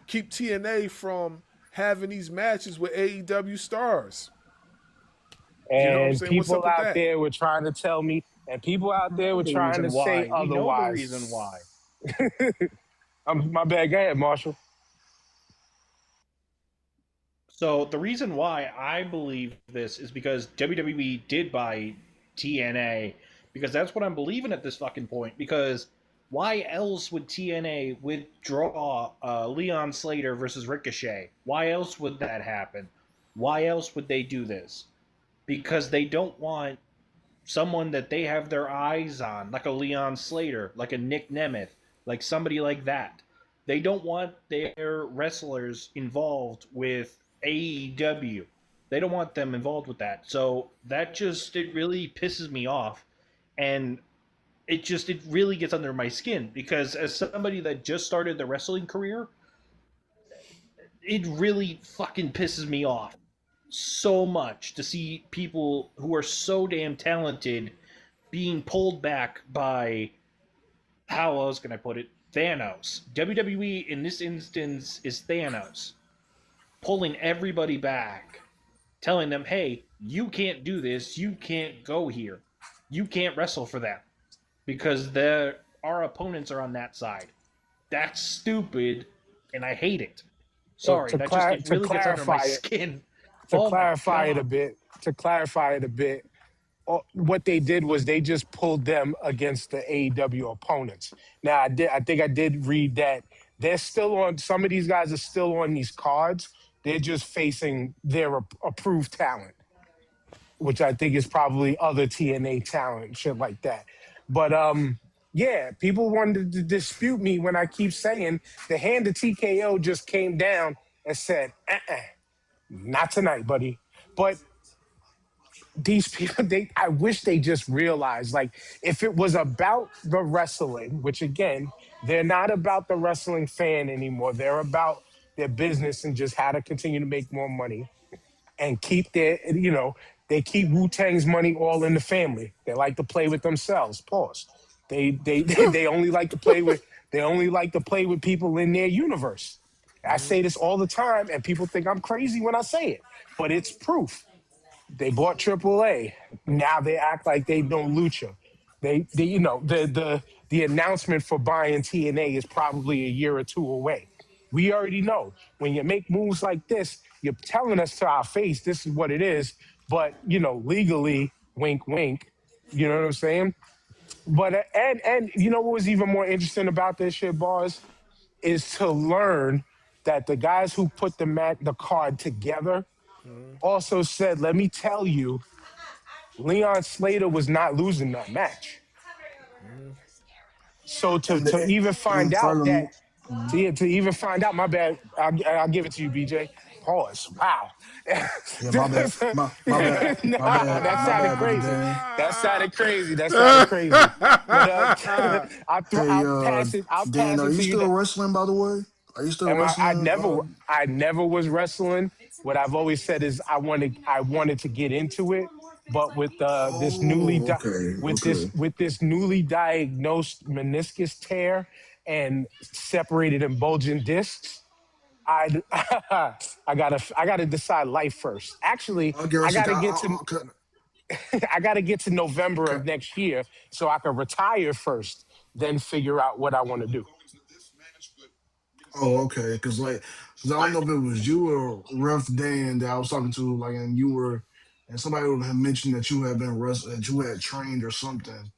keep TNA from having these matches with AEW stars. And people out there were trying to tell me, and people out there were trying to say otherwise. We know the reason why. My bad. Go ahead, Marshall. So the reason why I believe this is because WWE did buy TNA, because that's what I'm believing at this fucking point. Because why else would TNA withdraw Leon Slater versus Ricochet? Why else would that happen? Why else would they do this? Because they don't want someone that they have their eyes on, like a Leon Slater, like a Nick Nemeth, like somebody like that. They don't want their wrestlers involved with AEW. They don't want them involved with that. So it really pisses me off. And it really gets under my skin, because as somebody that just started their wrestling career, it really fucking pisses me off so much to see people who are so damn talented being pulled back by, how else can I put it, Thanos. WWE in this instance is Thanos, pulling everybody back, telling them, hey, you can't do this, you can't go here, you can't wrestle for them, because our opponents are on that side. That's stupid, and I hate it. Sorry, it really gets under my skin. To clarify it a bit, what they did was they just pulled them against the AEW opponents. Now, I think I did read that they're still on. Some of these guys are still on these cards. They're just facing their approved talent, which I think is probably other TNA talent, shit like that. But yeah, people wanted to dispute me when I keep saying the hand of TKO just came down and said, not tonight, buddy. But these people, I wish they just realized, like, if it was about the wrestling, which again, they're not about the wrestling fan anymore. They're about their business and just how to continue to make more money and keep they keep Wu-Tang's money all in the family. They like to play with themselves. Pause. They only like to play with people in their universe. I say this all the time, and people think I'm crazy when I say it, but it's proof. They bought AAA. Now they act like they know lucha. They you know the announcement for buying TNA is probably a year or two away. We already know when you make moves like this, you're telling us to our face this is what it is. But legally, wink, wink. You know what I'm saying? But and you know what was even more interesting about this shit, boss, is to learn that the guys who put the card together also said, "Let me tell you, Leon Slater was not losing that match." So to And to the, even find and out that furthermore, mhm. to even find out, my bad, I'll give it to you, BJ. Pause. Wow. Yeah, my bad, my bad, my Nah, bad, that my sounded bad, Big crazy. Dan. That sounded crazy. That sounded crazy. But Hey, I'll pass it. I'll Dan, pass are it you to you. still wrestling? By the way, are you still And wrestling? I never was wrestling. What I've always said is I wanted to get into it, but with Oh, okay, okay. with this newly diagnosed meniscus tear and separated and bulging discs, I I gotta decide life first. Actually, I'll get I wrestling. gotta get to Okay, I gotta get to November okay. of next year so I can retire first, then figure out what I want to do. Oh, okay. Cause I don't know if it was you or Ref Dan that I was talking to, like, and you were, and somebody had mentioned that you had been that you had trained or something,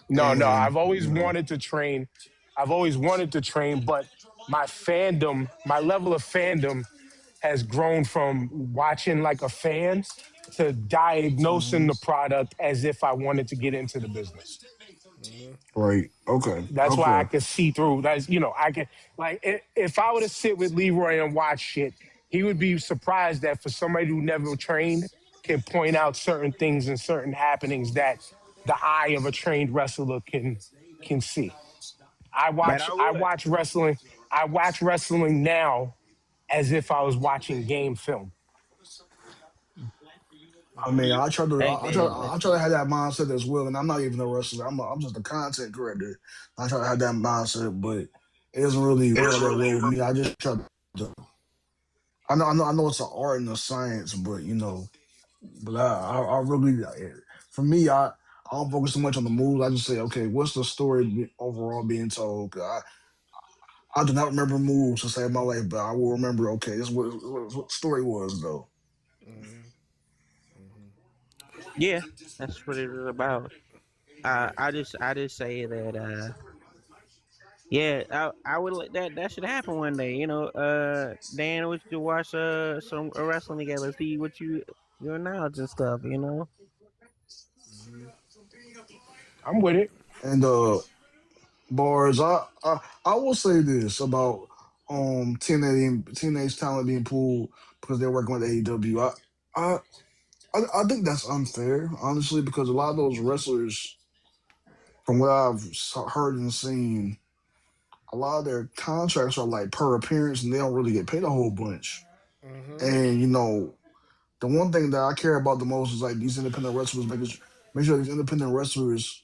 No, and I've always wanted to train. I've always wanted to train, but my level of fandom has grown from watching like a fan to diagnosing mhm. the product as if I wanted to get into the business. Right. Okay. That's why I Okay. could see through. I can like if I were to sit with Leroy and watch shit, he would be surprised that for somebody who never trained can point out certain things and certain happenings that the eye of a trained wrestler can see. Man, I I would. watch wrestling. I watch wrestling now as if I was watching game film. I mean, Hey man, I try to have that mindset as well, and I'm not even a wrestler. I'm just a content creator. I try to have that mindset, but it doesn't really work that well with me. I just try to. I know it's an art and a science, but but I really, for me, I don't focus so much on the moves. I just say, okay, what's the story overall being told? 'Cause I do not remember moves to save my life, but I will remember. Okay, this is what the story was though. yeah, that's what it is about. I just say that yeah, I would let that should happen one day. Dan, we should watch some wrestling together, see what your knowledge and stuff. I'm with it. And bars, I will say this about teenage talent being pulled because they're working with AEW. I I think that's unfair, honestly, because a lot of those wrestlers, from what I've heard and seen, a lot of their contracts are like per appearance, and they don't really get paid a whole bunch. And the one thing that I care about the most is like these independent wrestlers, make sure these independent wrestlers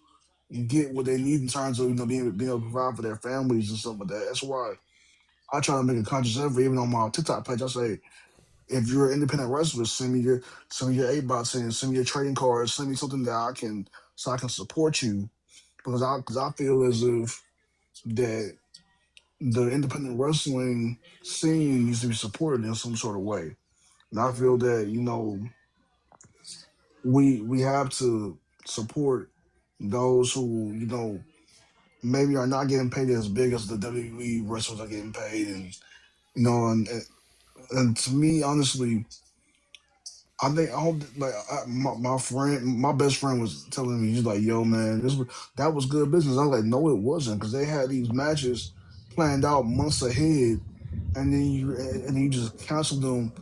get what they need in terms of being able to provide for their families and stuff like that. That's why I try to make a conscious effort, even on my TikTok page. I say, if you're an independent wrestler, send me your A bots and send me your trading cards, send me something that I can support you because I feel as if that the independent wrestling scene needs to be supported in some sort of way. And I feel that, we have to support those who, maybe are not getting paid as big as the WWE wrestlers are getting paid and and to me, honestly, I hope like my friend, my best friend was telling me, he's like, "Yo, man, that was good business." I was like, "No, it wasn't," because they had these matches planned out months ahead, and then you just canceled them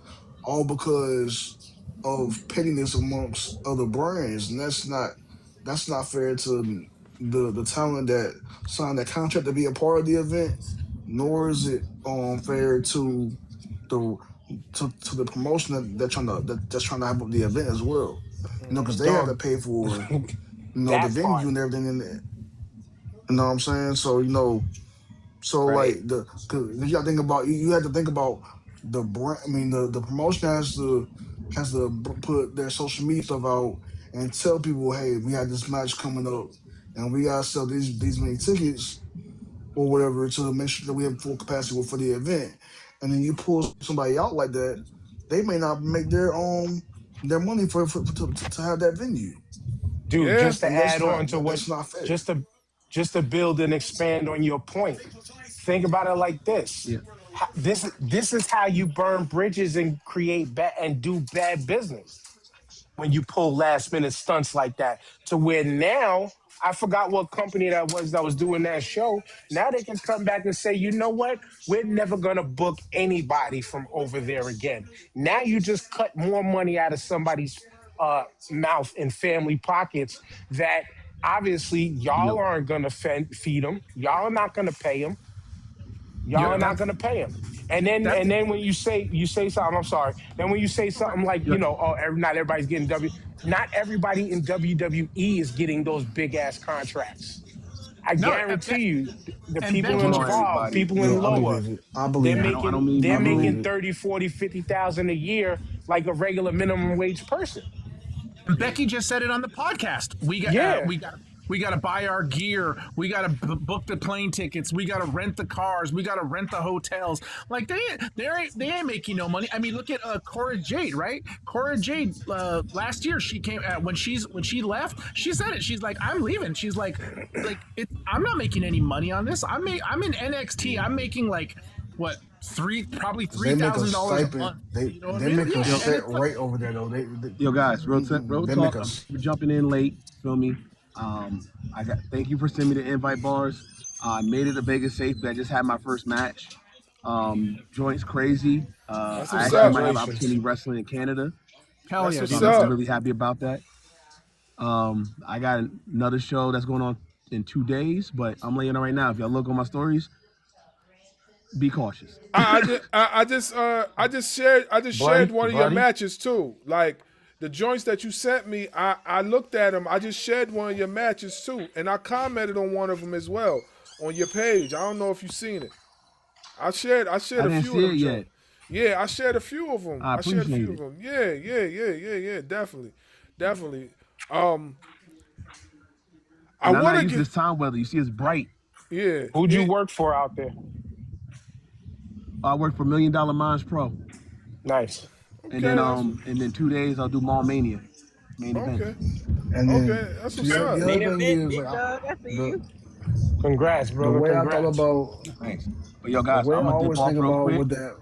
all because of pettiness amongst other brands, and that's not fair to the talent that signed that contract to be a part of the event, nor is it fair to the to the promotion that's trying to have up the event as well. Because they have to Dog, pay for the that venue part. and everything in there. You know what I'm saying? So so Right. like cause you got to think about you have to think about the brand. I mean the promotion has to has to put their social media stuff out and tell people, hey, we had this match coming up, and we gotta sell these many tickets or whatever to make sure that we have full capacity for the event. And then you pull somebody out like that, they may not make their money to have that venue, Dude, Yeah. just to and that's add on not to what, that's not fair. just to just to build and expand on your point. Think about it like this. Yeah. This is how you burn bridges and create bad and do bad business when you pull last minute stunts like that. To where now, I forgot what company that was doing that show. Now they can come back and say, you know what? We're never gonna book anybody from over there again. Now you just cut more money out of somebody's mouth and family pockets that obviously y'all Yo, aren't gonna feed them. Y'all are not gonna pay them. Y'all Yeah, are not that's going to pay him. And then when you say something, I'm sorry. Then when you say something like, yo, not everybody's getting not everybody in WWE is getting those big ass contracts. I no, guarantee you, the and people I don't Becky know just involved, everybody. people Yo, in I lower, believe it. I they're believe it. I don't making mean they're I making believe it. 30, 40, 50,000 a year like a regular minimum wage person. Becky just said it on the podcast. Yeah. We got to buy our gear. We got to book the plane tickets. We got to rent the cars. We got to rent the hotels. Like they ain't making no money. I mean, look at Cora Jade, right? Cora Jade last year she came when she left. She said it. She's like, I'm leaving. She's I'm not making any money on this. I'm in NXT. I'm making like what probably 'Cause they make a $3,000 a stipend. month. They You know what I they mean? make a Yeah, Yo, and set it's like rate over there though. yo, guys, real They make talk. us. I'm jumping in late. Feel me? I got. Thank you for sending me the invite bars. I made it to Vegas safely. I just had my first match. Joints crazy. That's I what's actually up. might have an Congratulations. opportunity wrestling in Canada. hell That's yeah, what's dude. I'm up. really happy about that. I got another show that's going on in 2 days, but I'm letting you know right now. If y'all look on my stories, be cautious. I just shared Buddy, one of your buddy. matches too. Like the joints that you sent me, I looked at them. I just shared one of your matches too, and I commented on one of them as well on your page. I don't know if you've seen it. I shared I a didn't few of see them it yet. joints. Yeah, I shared a few of them. I I shared a appreciate few of it. them. Yeah. Definitely, definitely. Um, I And I'm want not to used to get this time weather. You see, it's bright. yeah. Who'd you work for out there? I work for $1 Million Minds Pro, Nice. Okay, that's and then 2 days I'll do Mall Mania main event. okay. And then Okay, that's what's the up. other Main thing event, is big like dog. I see the you. Congrats, the brother. way I thought Congrats. about Thanks. But yo, the guys, way I I'm gonna dip always off think real about quick. with that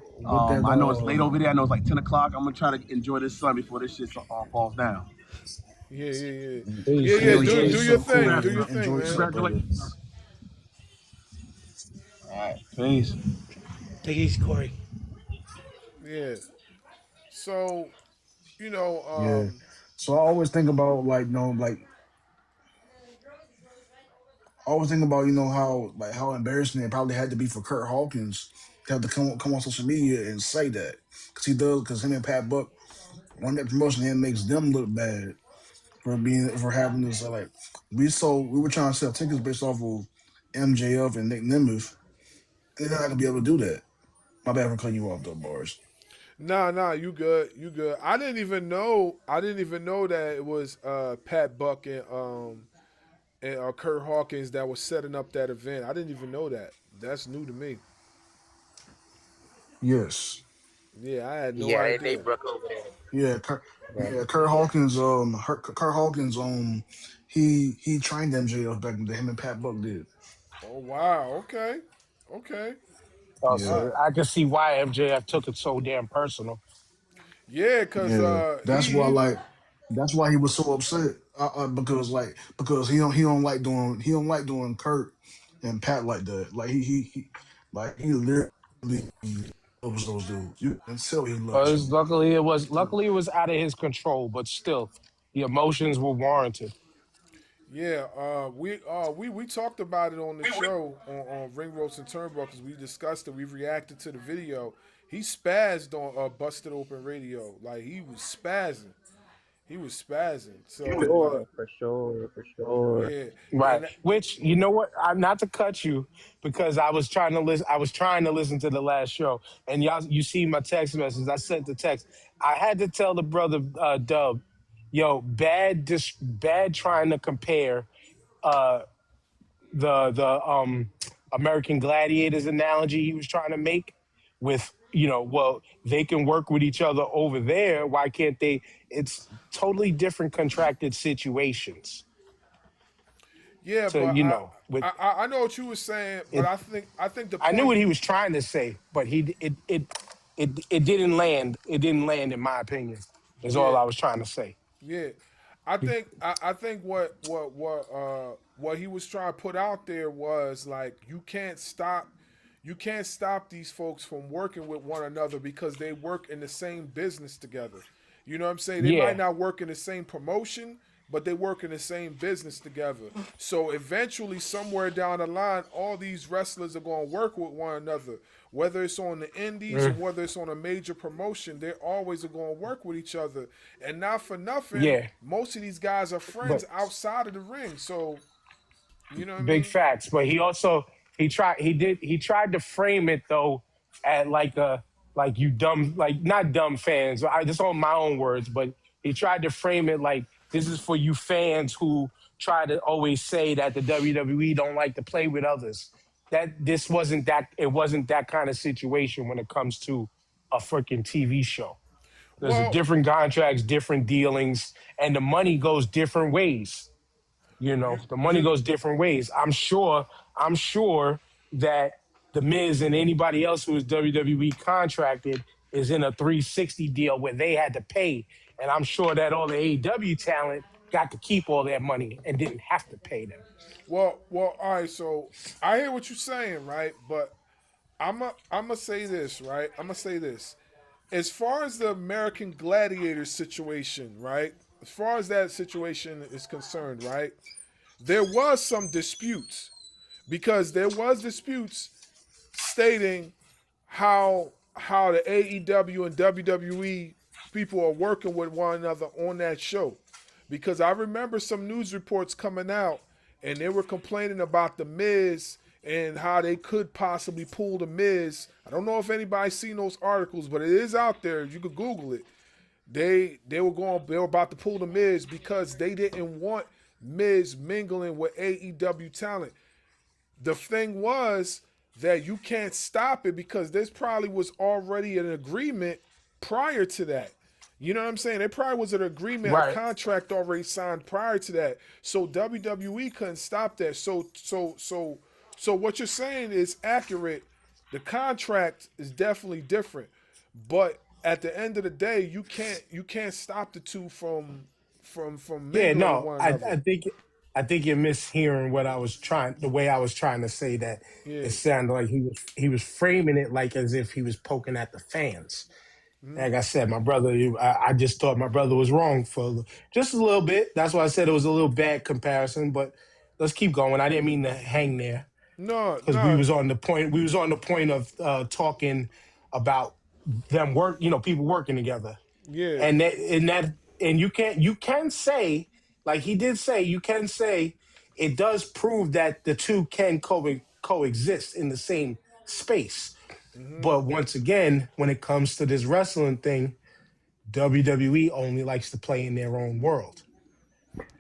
I know it's late over there. I know it's like 10 o'clock. I'm gonna try to enjoy this sun before this shit all falls down. Yeah. Peace. enjoy Do your yourself, thing. Corey. Do your Enjoy thing, man. yourself, brother. Congratulations. All right, peace. Take it easy, Corey. Yeah. So, you know, Yeah. So I always think about I always think about how embarrassing it probably had to be for Kurt Hawkins to have to come on social media and say that because him and Pat Buck run that promotion and it makes them look bad for having this we were trying to sell tickets based off of MJF and Nick Nemeth and they're not gonna be able to do that. My bad for cutting you off though, bars. nah, you good. You good. I didn't even know that it was Pat Buck and Kurt Hawkins that was setting up that event. I didn't even know that. That's new to me. Yes. Yeah, I had no Yeah, they idea. broke over there. Kurt Hawkins Kurt Hawkins he trained MJF back in the day. Him and Pat Buck did. Oh wow. Okay. Oh, Yeah. so I can see why MJF took it so damn personal. Yeah, cause Yeah, that's why he that's why he was so upset because he don't like doing Kurt and Pat like that. He literally loves those dudes. You can tell he loves them. Luckily it was out of his control, but still, the emotions were warranted. yeah, we talked about it on the show on Ring Roast and Turnbuckles. We discussed it. We reacted to the video. He spazzed on Busted Open Radio. Like he was spazzing. he was spazzing. So For sure. yeah, Right. and Which, you know what? I'm not to cut you because I was trying to listen. I was trying to listen to the last show, and y'all, you see my text message. I sent the text. I had to tell the brother Dub, yo, bad trying to compare uh, the American Gladiators analogy he was trying to make with, well, they can work with each other over there. Why can't they? It's totally different contracted situations. yeah, So, but with I know what you were saying, but it, I think the I knew point. what he was trying to say, but it didn't land. It didn't land, in my opinion. Is all Yeah, I was trying to say. yeah. I think what he was trying to put out there was like you can't stop these folks from working with one another because they work in the same business together. You know what I'm saying? They might Yeah, not work in the same promotion, but they work in the same business together. So eventually, somewhere down the line, all these wrestlers are going to work with one another. Whether it's on the indies or whether it's on a major promotion, they're always going to work with each other. And not for nothing, yeah. most of these guys are But friends outside of the ring. So, you know what I big mean? facts. But he tried to frame it though at like you dumb, like not dumb fans. I just on my own words, but he tried to frame it like this is for you fans who try to always say that the WWE don't like to play with others. That this wasn't that it wasn't that kind of situation when it comes to a freaking TV show. There's a Well, different contracts, different dealings, and the money goes different ways. you The money you goes different ways. I'm sure that the Miz and anybody else who is WWE contracted is in a 360 deal where they had to pay. And I'm sure that all the AEW talent got to keep all their money and didn't have to pay them. well. All right. So I hear what you're saying, right? But I'm gonna say this, right? I'm gonna say this. As far as the American Gladiator situation, right? As far as that situation is concerned, right? There was some disputes because there was disputes stating how the AEW and WWE people are working with one another on that show. Because I remember some news reports coming out and they were complaining about the Miz and how they could possibly pull the Miz. I don't know if anybody's seen those articles, but it is out there. You could Google it. They were about to pull the Miz because they didn't want Miz mingling with AEW talent. The thing was that you can't stop it because this probably was already an agreement prior to that. You know what I'm saying? There probably was an agreement, a Right. contract already signed prior to that. So WWE couldn't stop that. So what you're saying is accurate. The contract is definitely different. But at the end of the day, you can't stop the two from Yeah, mingling with no, one I, another. I think you're mishearing the way I was trying to say that. It Yeah. sounded like he was framing it like as if he was poking at the fans. Like I said, my brother, I just thought my brother was wrong for just a little bit. That's why I said it was a little bad comparison. But let's keep going. I didn't mean to hang there No, because we no, was on the point. We was on the point of talking about them people working together, yeah. and you can say, like he did say, you can say it does prove that the two can coexist in the same space. But once again, when it comes to this wrestling thing, WWE only likes to play in their own world.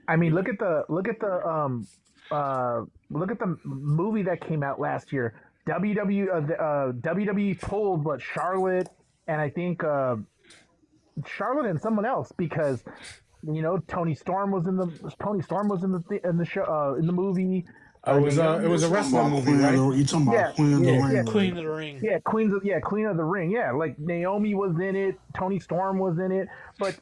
I mean, look at the movie that came out last year. WWE pulled what Charlotte and I think Charlotte and someone else because Tony Storm was in the show in the movie. It was a Talking wrestling about movie, right? You talking about Yeah, Queen of the yeah, Ring? Queen Right? of the Ring. yeah, Queen of the Ring. Yeah, like Naomi was in it, Tony Storm was in it, but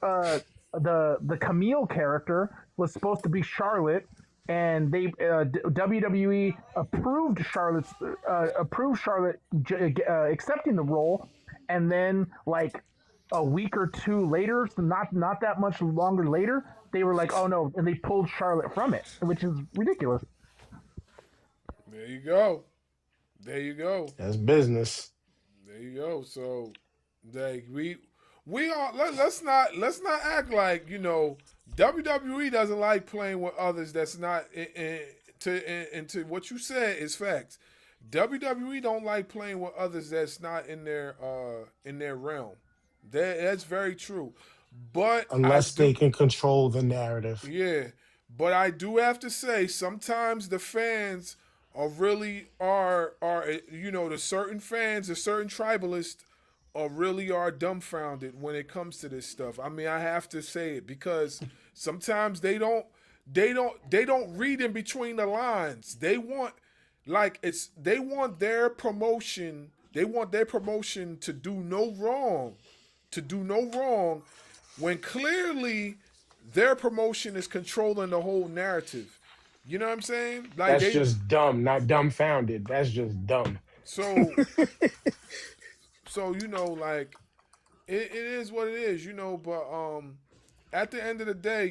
the Camille character was supposed to be Charlotte, and they WWE approved Charlotte accepting the role, and then like a week or two later, so not that much longer later, they were like, oh no, and they pulled Charlotte from it, which is ridiculous. There you go. There you go. That's business. There you go. So, like we are let's not act like WWE doesn't like playing with others. That's not into what you said is facts. WWE don't like playing with others that's not in their realm. That's very true. But I Unless they do, can control the narrative. yeah. But I do have to say, sometimes the fans are the certain fans, the certain tribalists are dumbfounded when it comes to this stuff. I mean, I have to say it because sometimes they don't read in between the lines. They want their promotion. They want their promotion to do no wrong, when clearly their promotion is controlling the whole narrative. You know what I'm saying? Like That's just dumb, not dumbfounded. That's just dumb. so like it is what it is, but at the end of the day,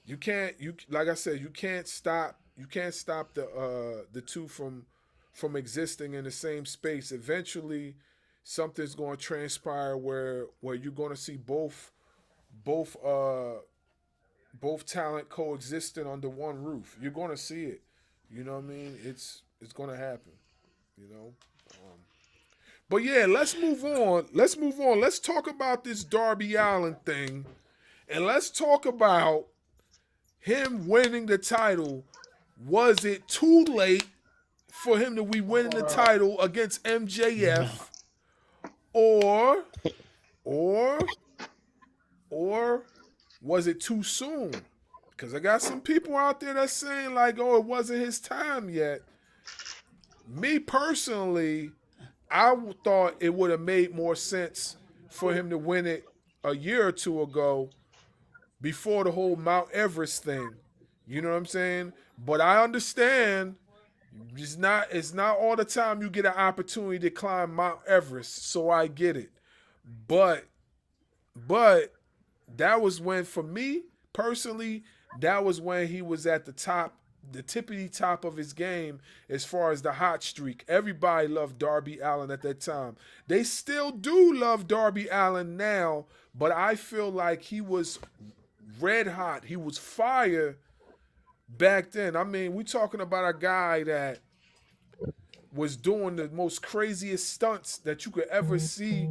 you can't like I said, you can't stop the two from existing in the same space. Eventually something's going to transpire where you're going to see both talent coexisting under one roof. You're going to see it. You know what I mean? It's going to happen, But yeah, let's move on. Let's talk about this Darby Allin thing. And let's talk about him winning the title. Was it too late for him to be winning the title against MJF? Or was it too soon? Because I got some people out there that's saying like, oh, it wasn't his time yet. Me personally, I thought it would have made more sense for him to win it a year or two ago before the whole Mount Everest thing. You know what I'm saying? But I understand it's not all the time you get an opportunity to climb Mount Everest, so I get it. But that was when, for me personally, that was when he was at the top, the tippity top of his game as far as the hot streak. Everybody loved Darby Allin at that time. They still do love Darby Allin now, but I feel like he was red hot. He was fire back then. I mean, we're talking about a guy that was doing the most craziest stunts that you could ever see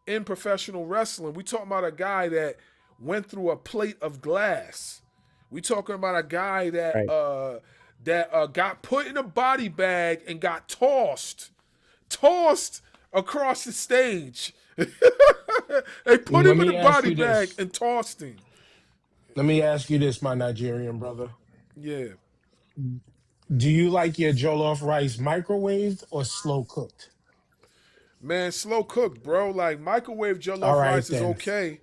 in professional wrestling. We're talking about a guy that went through a plate of glass. We're talking about a guy that got put in a body bag and got tossed across the stage. They put him in a body bag and tossed him. Let me ask you this, my Nigerian brother. Yeah. Do you like your jollof rice microwaved or slow cooked? Man, slow cooked, bro. Like microwave jollof All right, rice is then. okay.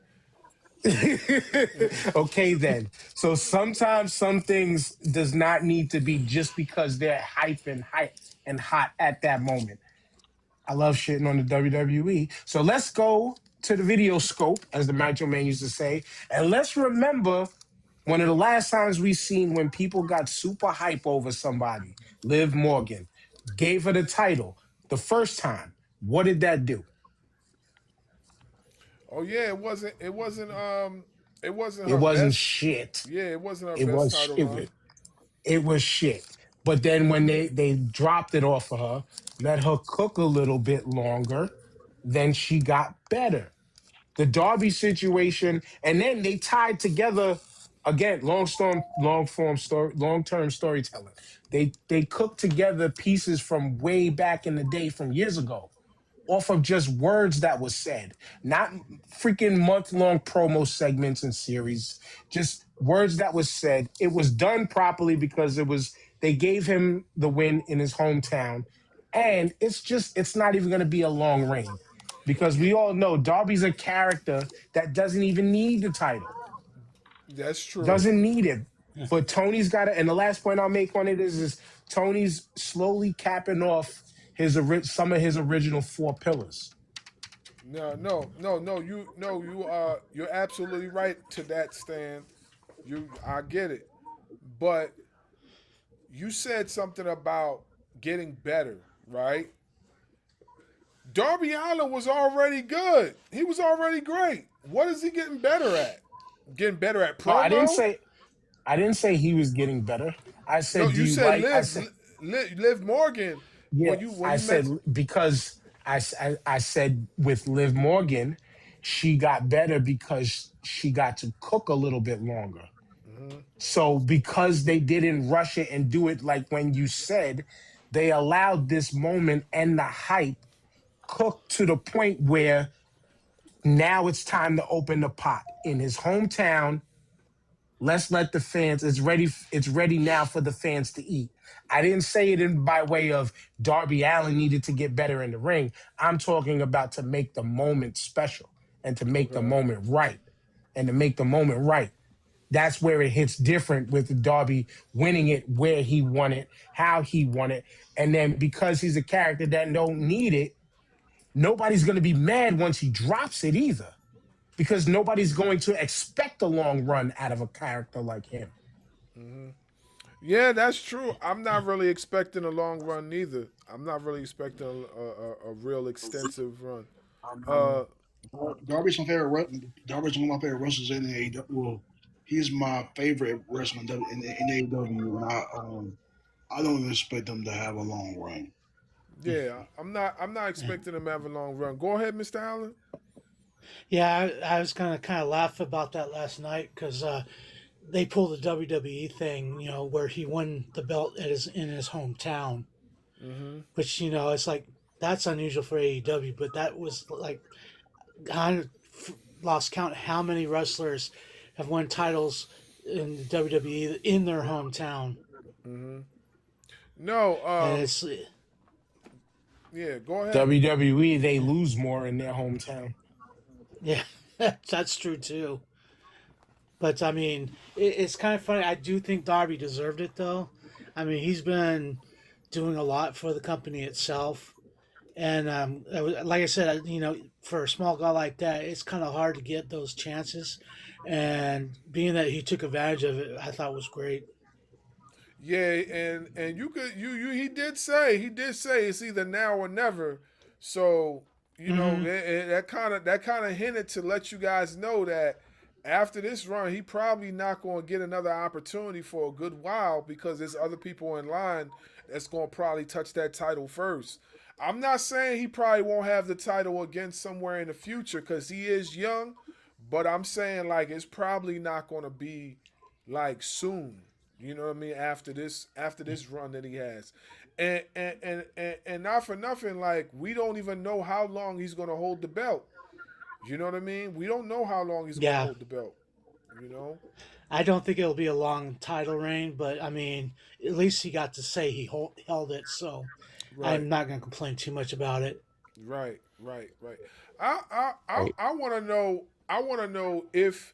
Okay, then. So sometimes some things does not need to be just because they're hype and hot at that moment. I love shitting on the WWE. So let's go to the video scope, as the Macho Man used to say, and let's remember one of the last times we seen when people got super hype over somebody. Liv Morgan gave her the title the first time. What did that do? Oh yeah, it wasn't her It wasn't best. shit. Yeah, it wasn't her It best was title it, run. it was shit. But then when they dropped it off of her, let her cook a little bit longer, then she got better. The Darby situation, and then they tied together again, long-term storytelling. They cooked together pieces from way back in the day, from years ago, off of just words that was said, not freaking month-long promo segments and series, just words that was said. It was done properly because they gave him the win in his hometown, and it's not even going to be a long reign because we all know Darby's a character that doesn't even need the title. That's true. Doesn't need it. But Tony's got it. And the last point I'll make on it is Tony's slowly capping off some of his original four pillars. You're absolutely right to that, Stan. I get it. But you said something about getting better, right? Darby Allin was already good. He was already great. What is he getting better at? Getting better at No, promo? I didn't say he was getting better. I No, said, do you you said like? I Liv, said, Liv Morgan. yeah. When I you said mentioned, because I said with Liv Morgan, she got better because she got to cook a little bit longer. So because they didn't rush it and do it like when you said, they allowed this moment and the hype cooked to the point where now it's time to open the pot in his hometown. Let's let the fans. It's ready. It's ready now for the fans to eat. I didn't say it in by way of Darby Allin needed to get better in the ring. I'm talking about to make the moment special and to make the okay, moment right and to make the moment right. That's where it hits different with Darby winning it, where he won it, how he won it, and then because he's a character that don't need it, nobody's going to be mad once he drops it either, because nobody's going to expect a long run out of a character like him. yeah, that's true. I'm not really expecting a long run neither. I'm not really expecting a real extensive run. Darby's my favorite. Darby's one of my favorite wrestlers in the AEW. Well, he's my favorite wrestler in AEW. And I don't expect them to have a long run. Yeah, I'm not expecting him to have a long run. Go ahead, Mr. Allen. Yeah, I was gonna kind of laugh about that last night because they pulled the WWE thing, where he won the belt in his hometown, which it's like that's unusual for AEW, but that was like I lost count how many wrestlers have won titles in the WWE in their hometown. No, And it's yeah, go ahead. WWE, they lose more in their hometown. Yeah, that's true too. But I mean, it's kind of funny. I do think Darby deserved it, though. I mean, he's been doing a lot for the company itself, and like I said, for a small guy like that, it's kind of hard to get those chances. And being that he took advantage of it, I thought was great. Yeah, and he did say it's either now or never. So that kind of hinted to let you guys know that after this run, he probably not going to get another opportunity for a good while because there's other people in line that's going to probably touch that title first. I'm not saying he probably won't have the title again somewhere in the future because he is young, but I'm saying like it's probably not going to be like soon. You know what I mean? After this run that he has, and not for nothing, like we don't even know how long he's gonna hold the belt. You know what I mean? We don't know how long he's gonna hold the belt. I don't think it'll be a long title reign, but I mean, at least he got to say he held it, so I'm not gonna complain too much about it. Right. I want to know. I want to know if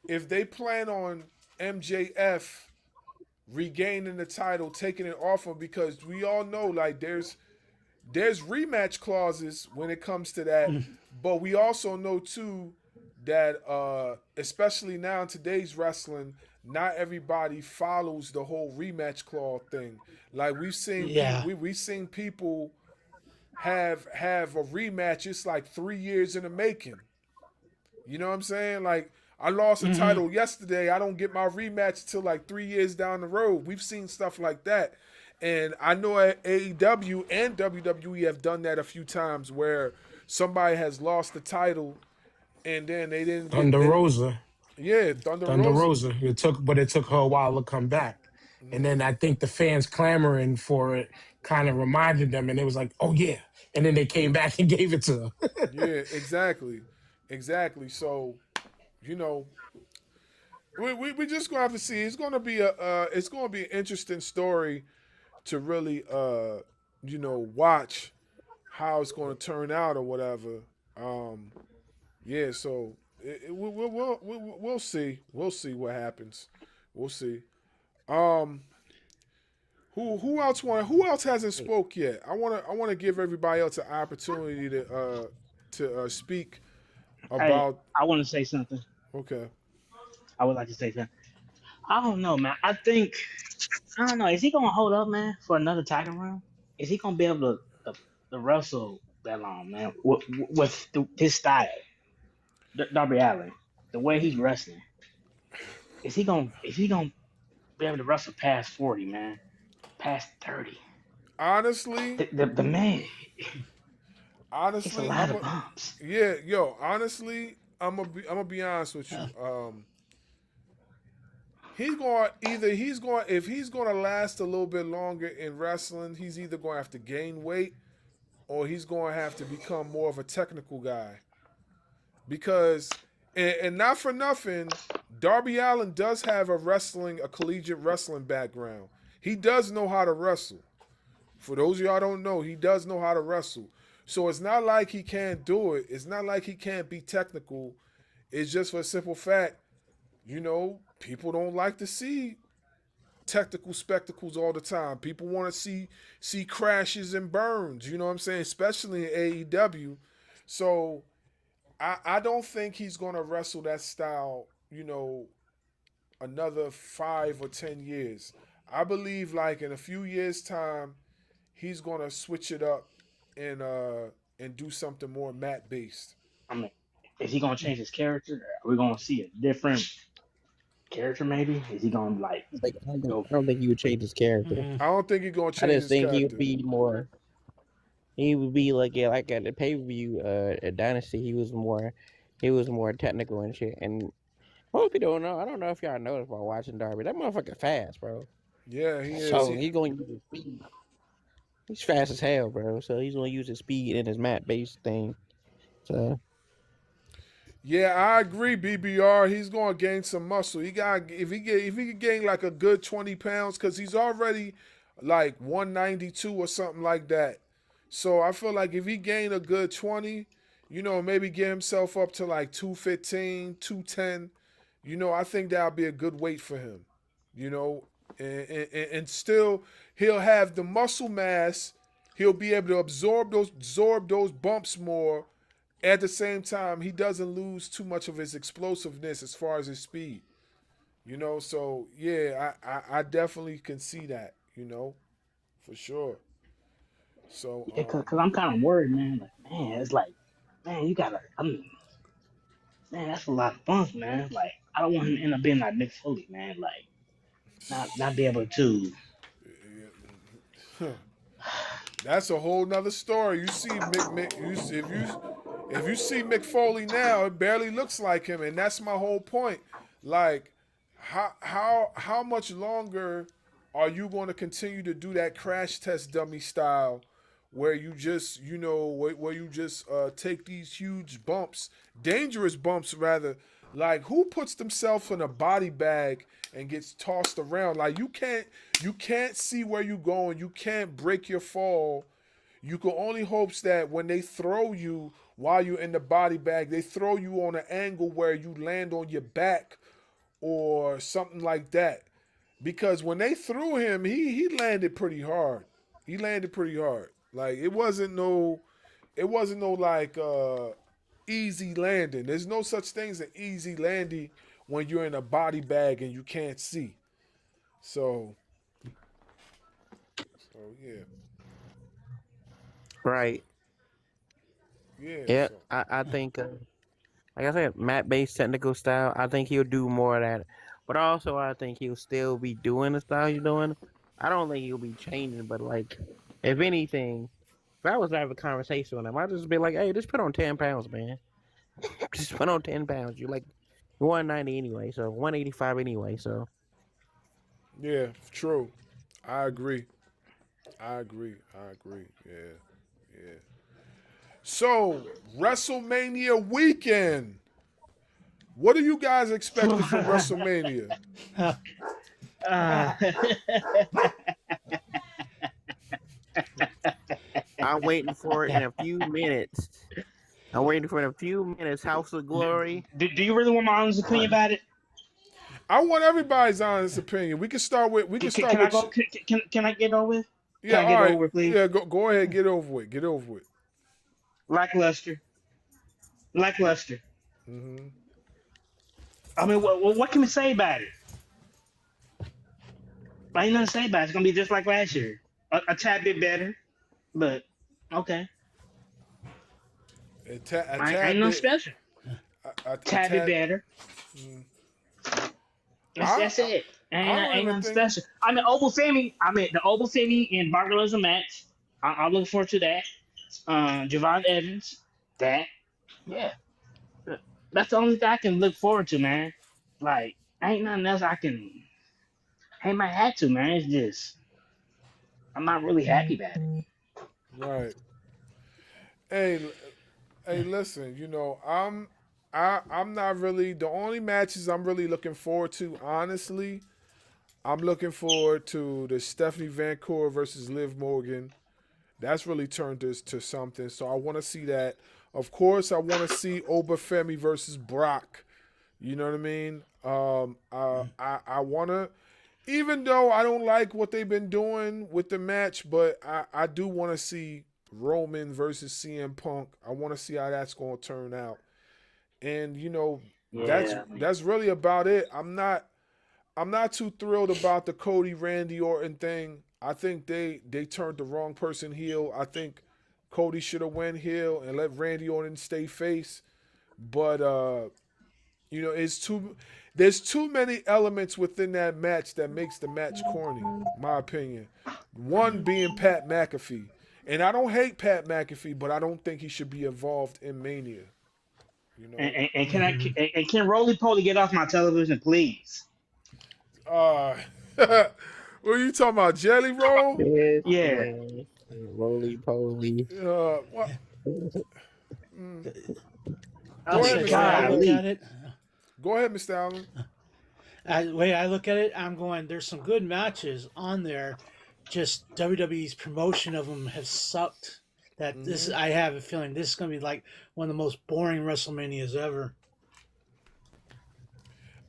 they plan on MJF regaining the title, taking it off him, because we all know like there's rematch clauses when it comes to that, but we also know too that especially now in today's wrestling, not everybody follows the whole rematch clause thing. Like we've seen, we've seen people have a rematch. It's like 3 years in the making. You know what I'm saying? Like I lost a title yesterday. I don't get my rematch till like 3 years down the road. We've seen stuff like that. And I know AEW and WWE have done that a few times where somebody has lost the title and then they didn't get Thunder Rosa. Yeah, Thunder Rosa. It took her a while to come back. And then I think the fans clamoring for it kind of reminded them, and it was like, oh yeah. And then they came back and gave it to her. Yeah, exactly. So, we just gonna have to see. It's gonna be an interesting story to really watch how it's gonna turn out or whatever. Yeah, so we'll see. We'll see what happens. We'll see. Who else hasn't spoke yet? I wanna give everybody else an opportunity to speak about. Hey, I want to say something. Okay. I would like to say something. I don't know, man. I don't know. Is he gonna hold up, man, for another title run? Is he gonna be able to wrestle that long, man. With his style, Darby Allin, the way he's wrestling, is he gonna be able to wrestle past 40, man, past 30? Honestly, The man, it's a honestly, lot of bumps. honestly, I'm gonna be honest with you. If he's going to last a little bit longer in wrestling, he's either going to have to gain weight or he's going to have to become more of a technical guy. Because, and not for nothing, Darby Allin does have a collegiate wrestling background. He does know how to wrestle. For those of y'all don't know, he does know how to wrestle. So it's not like he can't do it. It's not like he can't be technical. It's just for a simple fact, people don't like to see technical spectacles all the time. People want to see crashes and burns, you know what I'm saying? Especially in AEW. So I don't think he's going to wrestle that style, another 5 or 10 years. I believe like in a few years' time, he's going to switch it up and do something more mat based. I mean, is he gonna change his character? Are we gonna see a different character? Maybe is he gonna I don't think he would change his character. I don't think he's going to change his I just think character. he would be more. He would be like at the pay per view at Dynasty. He was more technical and shit. And most people don't know. I don't know if y'all noticed while watching Darby. That motherfucker fast, bro. Yeah, he is. So he's going to use his speed. He's fast as hell, bro. So he's going to use his speed in his mat based thing. So. Yeah, I agree, BBR. He's going to gain some muscle. If he could gain like a good 20 pounds, because he's already like 192 or something like that. So I feel like if he gain a good 20, maybe get himself up to like 215, 210, I think that'll be a good weight for him, and still he'll have the muscle mass. He'll be able to absorb those bumps more. At the same time, he doesn't lose too much of his explosiveness as far as his speed. So yeah, I definitely can see that, for sure. So yeah, cause I'm kind of worried, man. Like, man, it's like, man, man, that's a lot of bumps, man. Like, I don't want him to end up being like Mick Foley, man. Like, not be able to. That's a whole nother story. You see if you see Mick Foley now, it barely looks like him, and that's my whole point. Like, how much longer are you going to continue to do that crash test dummy style, where you just take these huge bumps, dangerous bumps rather? Like, who puts themselves in a body bag and gets tossed around? Like, you can't see where you're going. You can't break your fall. You can only hope that when they throw you while you're in the body bag, they throw you on an angle where you land on your back or something like that. Because when they threw him, he landed pretty hard. He landed pretty hard. Like, it wasn't no like easy landing. There's no such thing as an easy landing when you're in a body bag and you can't see. So yeah. Right. Yeah. Yeah, So. I think, like I said, mat-based technical style, I think he'll do more of that. But also, I think he'll still be doing the style he's doing. I don't think he'll be changing, but, like, if anything, if I was to have a conversation with him, I'd just be like, hey, just put on 10 pounds, man. Just put on 10 pounds. You're, like, 190 anyway, so 185 anyway, so. Yeah, true. I agree. Yeah. So, WrestleMania weekend. What are you guys expecting from WrestleMania? I'm waiting for it in a few minutes. House of Glory. Do you really want my honest opinion about it? I want everybody's honest opinion. We can start with. Can I get over with? Yeah, can I get over with, please? Yeah, go ahead. Get over it. Lackluster. Mm-hmm. I mean, what can we say about it? Ain't nothing to say about it. It's gonna be just like last year. A tad bit better, but okay. A, ta- a I tad ain't no bit. special. A Tad bit tad. better. Mm. That's it. I don't Ain't even nothing think. special. I mean, the Opal Femi and Barbarossa match. I'm looking forward to that. Javon Evans. That. Yeah. That's the only thing I can look forward to, man. Like, ain't nothing else I can hang my hat to, man. It's just, I'm not really happy about it. Right. Hey, hey, listen. I'm not really the only matches I'm really looking forward to. Honestly, I'm looking forward to the Stephanie Vancour versus Liv Morgan. That's really turned this to something. So I want to see that. Of course, I want to see Obafemi versus Brock. You know what I mean? I want to, even though I don't like what they've been doing with the match, but I do want to see Roman versus CM Punk. I want to see how that's going to turn out. And that's really about it. I'm not too thrilled about the Cody Randy Orton thing. I think they turned the wrong person heel. I think Cody should have went heel and let Randy Orton stay face. But there's too many elements within that match that makes the match corny, my opinion. One being Pat McAfee. And I don't hate Pat McAfee, but I don't think he should be involved in Mania. And can Roly Poly get off my television, please? What are you talking about? Jelly Roll? Yeah. Roly poly. What? I'll say the way I look at it. Go ahead, Mr. Allen. The way I look at it, I'm going, there's some good matches on there. Just WWE's promotion of them has sucked. I have a feeling this is going to be like one of the most boring WrestleManias ever.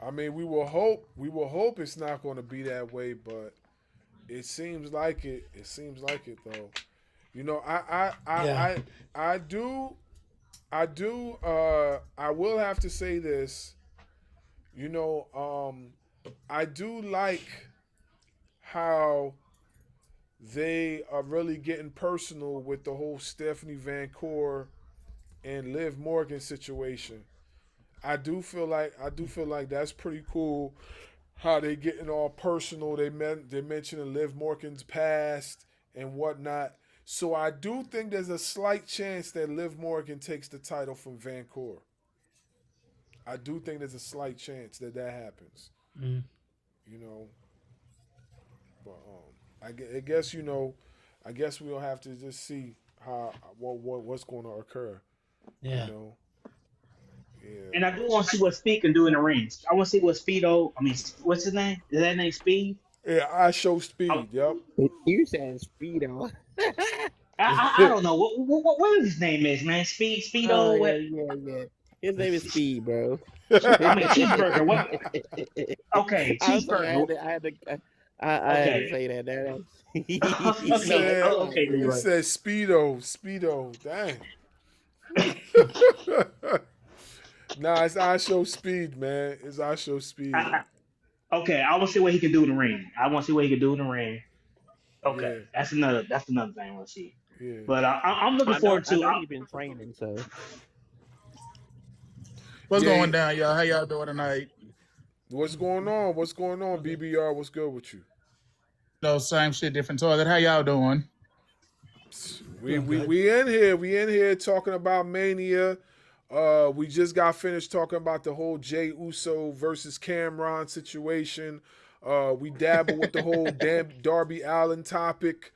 I mean, we will hope it's not going to be that way, but it seems like it. It seems like it though. I will have to say this. I do like how they are really getting personal with the whole Stephanie Vancour and Liv Morgan situation. I do feel like that's pretty cool. How they getting all personal. They mentioning Liv Morgan's past and whatnot. So I do think there's a slight chance that Liv Morgan takes the title from Vancour. I do think there's a slight chance that happens. Mm. But I guess I guess we'll have to just see what's going to occur. Yeah. Yeah. And I do want to see what Speed can do in the ring. I want to see what Speedo. I mean, what's his name? Is that name Speed? Yeah, I show Speed. Yep. You said Speedo. I don't know what his name is, man. Speedo. Oh, yeah. His name is Speed, bro. I mean, cheeseburger. What? Okay, cheeseburger. I had to say that. He Okay. said Speedo. Dang. Nah, it's I show Speed, man. It's I show Speed. Okay, I want to see what he can do in the ring. Okay, Yeah. that's another thing I want to see. Yeah. But I'm looking forward to. I know you've been training, so. What's going down, y'all? How y'all doing tonight? What's going on? BBR, what's good with you? No, same shit, different toilet. How y'all doing? We in here. We in here talking about Mania. We just got finished talking about the whole Jey Uso versus Cameron situation. We dabble with the whole damn Darby Allin topic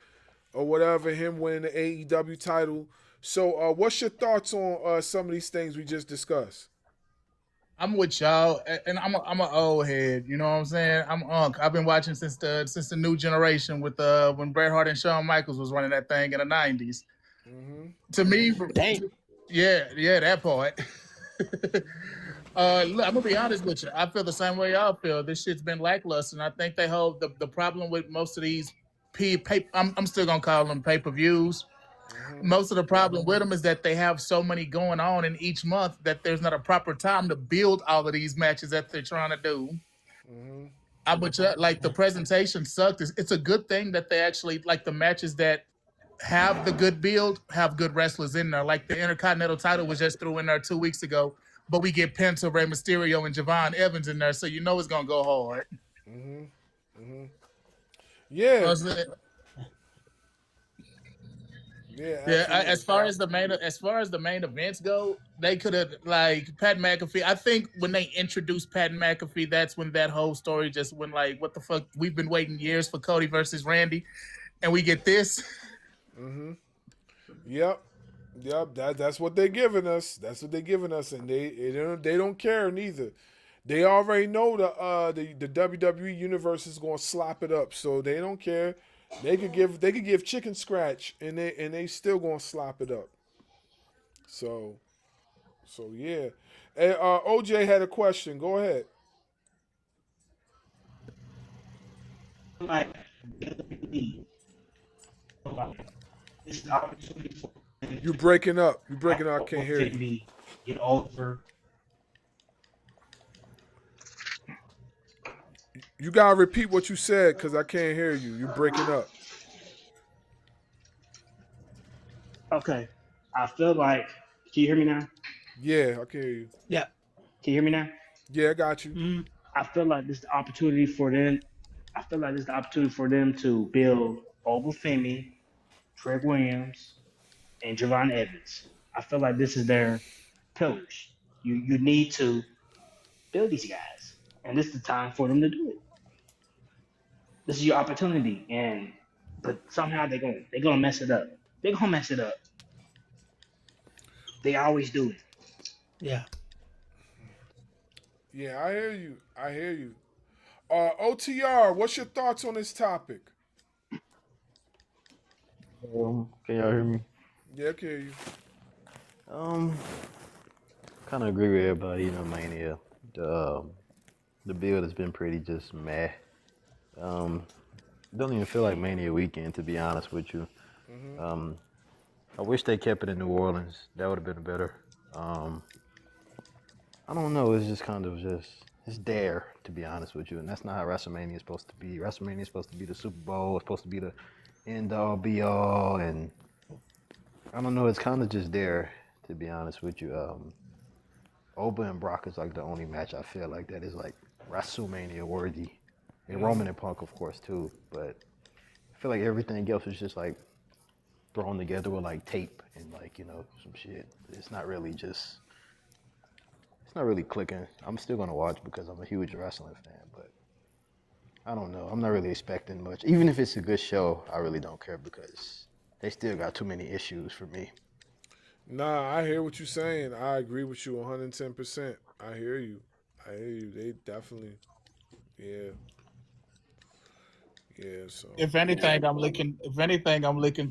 or whatever, him winning the AEW title. So what's your thoughts on some of these things we just discussed? I'm with y'all, and I'm an old head. You know what I'm saying? I'm Unc. I've been watching since the new generation with when Bret Hart and Shawn Michaels was running that thing in the '90s. Mm-hmm. To me, that part. Look, I'm gonna be honest with you. I feel the same way y'all feel. This shit's been lackluster, and I think they hold the problem with most of these I'm still gonna call them pay-per-views. Most of the problem with them is that they have so many going on in each month that there's not a proper time to build all of these matches that they're trying to do. But like the presentation sucked. It's a good thing that they actually like the matches that have the good build, have good wrestlers in there. Like the Intercontinental title was just threw in there 2 weeks ago, but we get Penta, Rey Mysterio, and Javon Evans in there, so you know it's gonna go hard. Yeah. Yeah, as far as the main events go, they could have like Pat McAfee. I think when they introduced Pat McAfee, that's when that whole story just went like, what the fuck? We've been waiting years for Cody versus Randy, and we get this. Yep. That's what they're giving us. That's what they're giving us, and they don't care neither. They already know the WWE universe is going to slop it up, so they don't care. They could give chicken scratch, and they still going to slop it up. So yeah. Hey, OJ had a question. Go ahead. You're breaking up. I can't hear you. Get over. You gotta repeat what you said because I can't hear you. You're breaking up. Okay. I feel like. Can you hear me now? Yeah, I can hear you. Yeah. Can you hear me now? Yeah, I got you. I feel like this is the opportunity for them. To build Obafemi, Trey Williams, and Javon Evans. I feel like this is their pillars. You need to build these guys, and this is the time for them to do it. This is your opportunity, but somehow they're gonna mess it up. They're gonna mess it up. They always do it. Yeah. Yeah, I hear you. OTR, what's your thoughts on this topic? Can y'all hear me? Yeah, I can hear you. Kind of agree with everybody. Mania. The build has been pretty just meh. Don't even feel like Mania weekend, to be honest with you. I wish they kept it in New Orleans. That would have been better. I don't know. It's just kind of it's there, to be honest with you, and that's not how WrestleMania is supposed to be. WrestleMania is supposed to be the Super Bowl. It's supposed to be the end all be all, and I don't know. It's kind of just there, to be honest with you. Oba and Brock is like the only match I feel like that is like WrestleMania worthy, and Roman and Punk, of course, too. But I feel like everything else is just like thrown together with like tape and like some shit. It's not really clicking. I'm still gonna watch because I'm a huge wrestling fan, but I don't know. I'm not really expecting much. Even if it's a good show, I really don't care because they still got too many issues for me. Nah, I hear what you're saying. I agree with you 110%. I hear you. They definitely, yeah. So If anything, I'm looking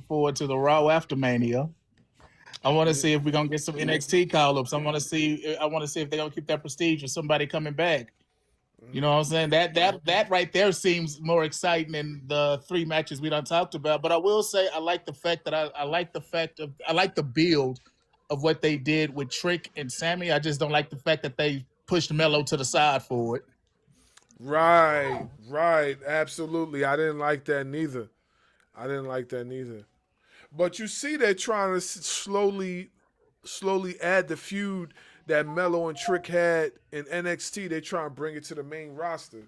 forward to the Raw after Mania. I want to see if we're gonna get some NXT call-ups. I want to see if they're gonna keep that prestige or somebody coming back. You know what I'm saying? That right there seems more exciting than the 3 matches we done talked about. But I will say I like the fact that I like the build of what they did with Trick and Sammy. I just don't like the fact that they pushed Melo to the side for it. Right, absolutely. I didn't like that neither. But you see, they're trying to slowly add the feud that Melo and Trick had in NXT. They trying to bring it to the main roster.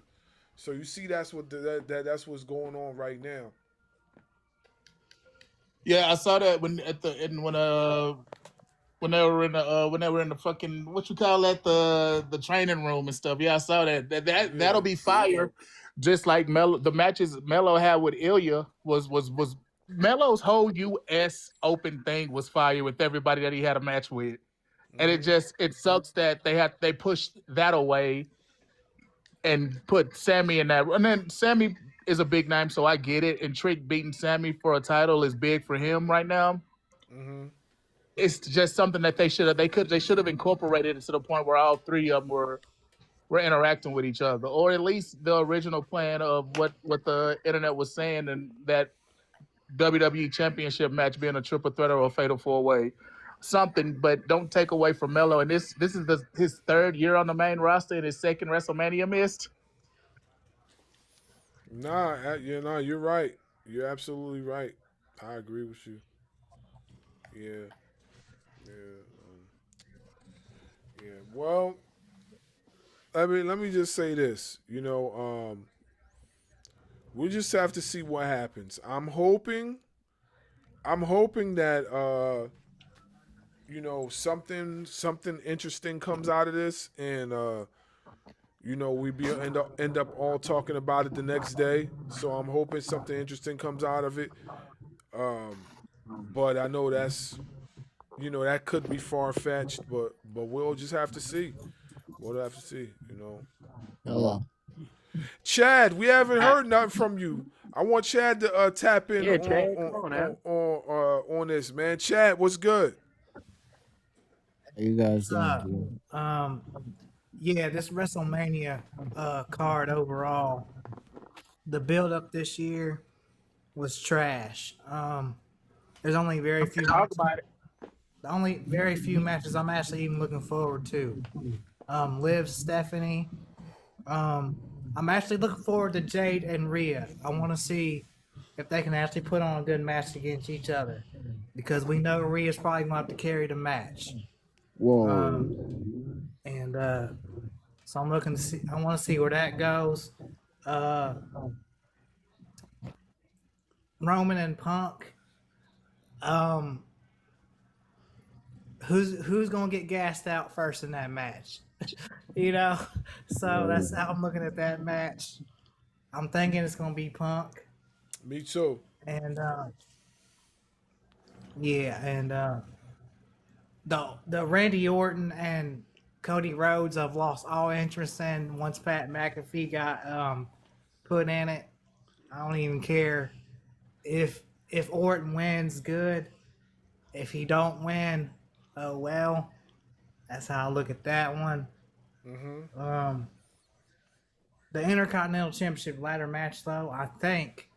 So you see, that's what's going on right now. Yeah, I saw that when they were in the fucking what you call that, the training room and stuff. Yeah, I saw that. That'll be fire. Just like Melo, the matches Melo had with Ilya was Melo's whole US Open thing was fire with everybody that he had a match with. And it sucks that they pushed that away and put Sammy in that. And then Sammy is a big name, so I get it. And Trick beating Sammy for a title is big for him right now. It's just something that they should have incorporated it to the point where all 3 of them were interacting with each other, or at least the original plan of what the internet was saying, and that WWE Championship match being a triple threat or a fatal 4-way. Something, but don't take away from Melo. And this is his 3rd year on the main roster and his 2nd WrestleMania missed. Nah, you're right. You're absolutely right. I agree with you. Yeah, yeah, yeah. Well, I mean, let me just say this. We just have to see what happens. I'm hoping that something interesting comes out of this, and we end up all talking about it the next day. So I'm hoping something interesting comes out of it. But I know that could be far fetched, but we'll just have to see. We'll have to see. Hello. Chad, we haven't heard nothing from you. I want Chad to tap in Yeah, on Chad, on come on on, now. on this, man. Chad, what's good? How you guys Uh, doing? um, yeah, this WrestleMania card overall, the build up this year was trash. There's only very few. Talk about it. The only very few matches I'm actually even looking forward to. Liv, Stephanie. I'm actually looking forward to Jade and Rhea. I want to see if they can actually put on a good match against each other, because we know Rhea's probably going to have to carry the match. Whoa. And so I'm looking to see. I want to see where that goes. Roman and Punk. Who's gonna get gassed out first in that match? So that's how I'm looking at that match. I'm thinking it's gonna be Punk. Me too. And the Randy Orton and Cody Rhodes, I've lost all interest in once Pat McAfee got put in it. I don't even care if Orton wins, good. If he don't win, oh well. That's how I look at that one. Mm-hmm. The Intercontinental Championship ladder match, though, I think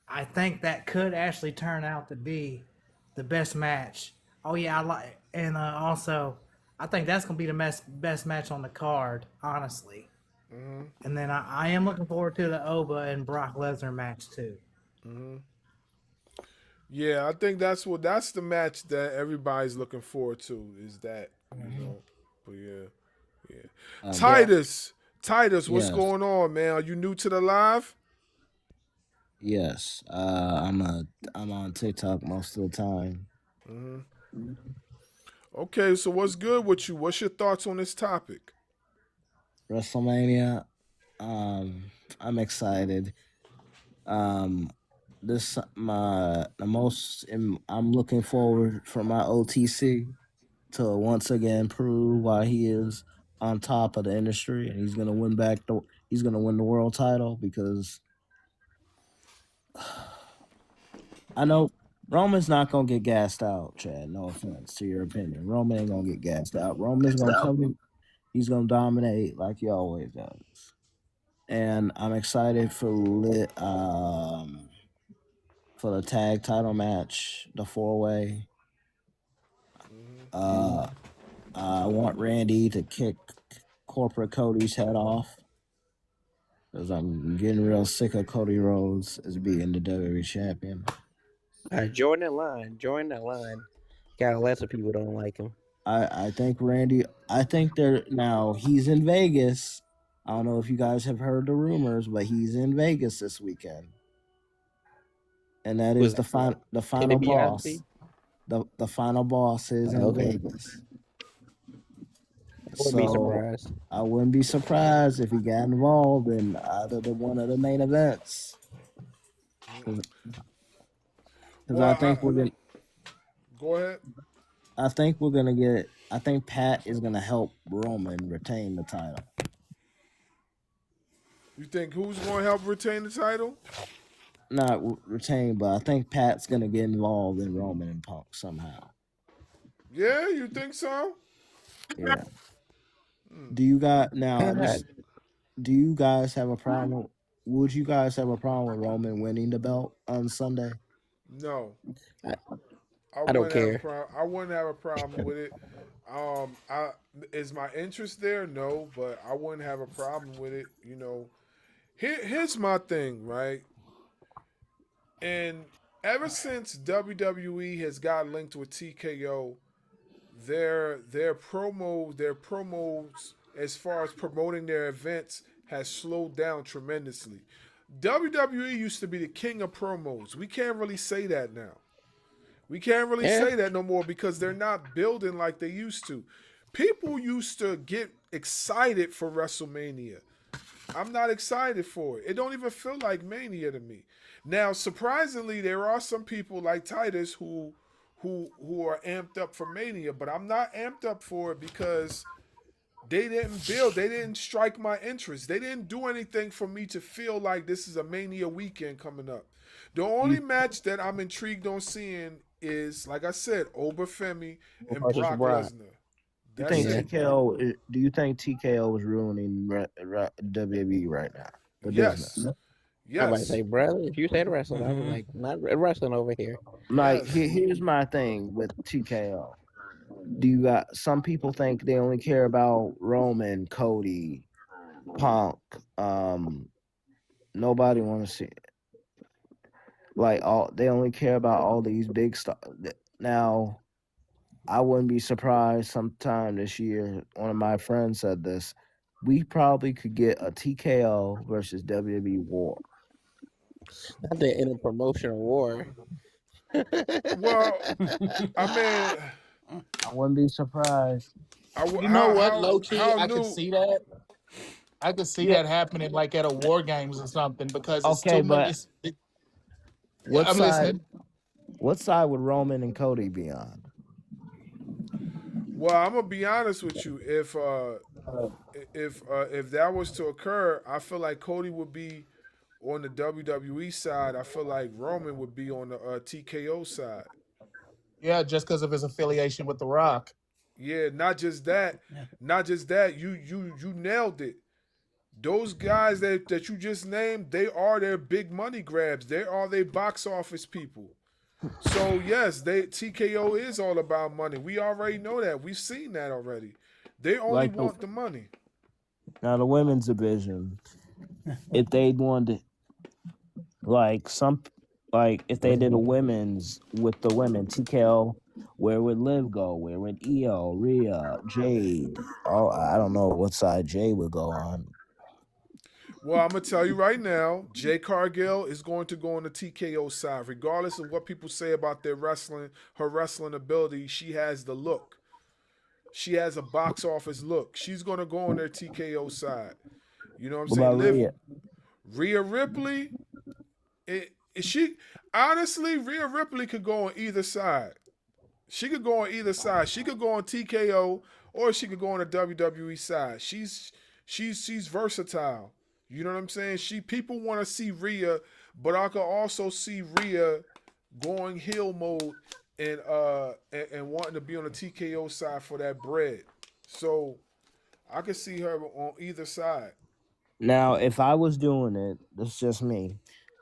that could actually turn out to be the best match. Oh yeah, I like, and also I think that's gonna be the best match on the card, honestly. Mm-hmm. And then I am looking forward to the Oba and Brock Lesnar match too. Mm-hmm. Yeah, I think that's the match that everybody's looking forward to, is that, But yeah. Titus, what's Yes. going on, man? Are you new to the live? Yes. I'm on TikTok most of the time. Mm-hmm. Okay, so what's good with you? What's your thoughts on this topic? WrestleMania. I'm excited. I'm looking forward for my OTC to once again prove why he is on top of the industry, and he's gonna win the world title, because I know Roman's not gonna get gassed out, Chad. No offense to your opinion. Roman ain't gonna get gassed out. Roman's gonna come in, he's gonna dominate like he always does. And I'm excited for the tag title match, the 4-way. I want Randy to kick corporate Cody's head off, because I'm getting real sick of Cody Rhodes as being the WWE champion. Join that line. Got a lot of people don't like him. I think now he's in Vegas. I don't know if you guys have heard the rumors, but he's in Vegas this weekend. And that is the final boss. The final boss is in Vegas. Wouldn't be surprised. I wouldn't be surprised if he got involved in either one of the main events. Because I think we're gonna. Go ahead. I think Pat is gonna help Roman retain the title. You think who's going to help retain the title? Not retain, but I think Pat's gonna get involved in Roman and Punk somehow. Yeah, you think so? Yeah. Do you guys have a problem? Would you guys have a problem with Roman winning the belt on Sunday? No. I don't care. I wouldn't have a problem with it. Is my interest there? No, but I wouldn't have a problem with it. Here's my thing, right? And ever since WWE has got linked with TKO, their promos as far as promoting their events has slowed down tremendously. WWE used to be the king of promos. We can't really say that now. We can't really Yeah. say that no more because they're not building like they used to. People used to get excited for WrestleMania. I'm not excited for it. It don't even feel like Mania to me. Now, surprisingly, there are some people like Titus who are amped up for Mania, but I'm not amped up for it because they didn't strike my interest. They didn't do anything for me to feel like this is a Mania weekend coming up. The only match that I'm intrigued on seeing is, like I said, Obafemi and Versus Brock Brock. Lesnar. You That's think it. TKO? Do you think TKO is ruining WWE right now? The Yes. business. I might Yes. say, brother, if you said wrestling, I was like, not wrestling over here. Like Yes. here's my thing with TKO. Do you got some people think they only care about Roman, Cody, Punk? Nobody want to see it. Like they only care about all these big stuff. Now, I wouldn't be surprised sometime this year. One of my friends said this. We probably could get a TKO versus WWE war. Not the inner promotional war. Well, I mean, I wouldn't be surprised. You know what? Low key, how I could new? see that. I could see Yeah. that happening like at a War Games or something because it's Okay, too much. but what I'm side? listening. What side would Roman and Cody be on? Well, I'm gonna be honest with you. If that was to occur, I feel like Cody would be on the WWE side. I feel like Roman would be on the TKO side. Yeah, just because of his affiliation with The Rock. Yeah, not just that. Not just that. You nailed it. Those guys that you just named, they are their big money grabs. They are their box office people. So yes, TKO is all about money. We already know that. We've seen that already. They only Like want the money. Now the women's division, if they wanted, like if they did a women's with the women, TKO, where would Liv go? Where would Io, Rhea, Jade? Oh, I don't know what side Jade would go on. Well, I'm gonna tell you right now, Jay Cargill is going to go on the TKO side, regardless of what people say about her wrestling ability. She has the look. She has a box office look. She's gonna go on their TKO side. You know what I'm What saying? about Rhea? Rhea Ripley. Rhea Ripley could go on either side. She could go on either side. She could go on TKO or she could go on the WWE side. She's versatile. You know what I'm saying? People want to see Rhea, but I could also see Rhea going heel mode and wanting to be on the TKO side for that bread. So I could see her on either side. Now, if I was doing it, that's just me.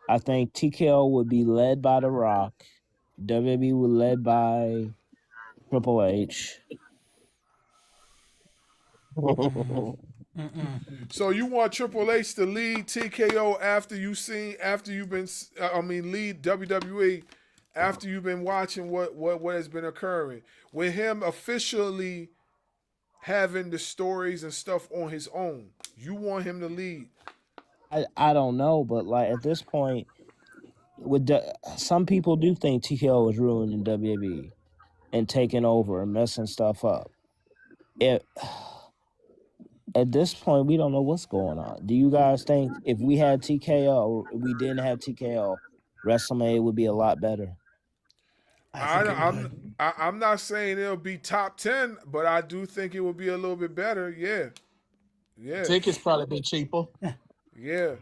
I think TKO would be led by The Rock. WWE would led by Triple H. So you want Triple H to lead TKO lead WWE after you've been watching what has been occurring with him officially having the stories and stuff on his own. You want him to lead. I don't know, but like at this point, some people do think TKO is ruining WWE and taking over and messing stuff up. At this point, we don't know what's going on. Do you guys think if we had TKO, we didn't have TKO, WrestleMania would be a lot better? I'm not saying it'll be top 10, but I do think it will be a little bit better. Yeah. Tickets probably be cheaper. Yeah.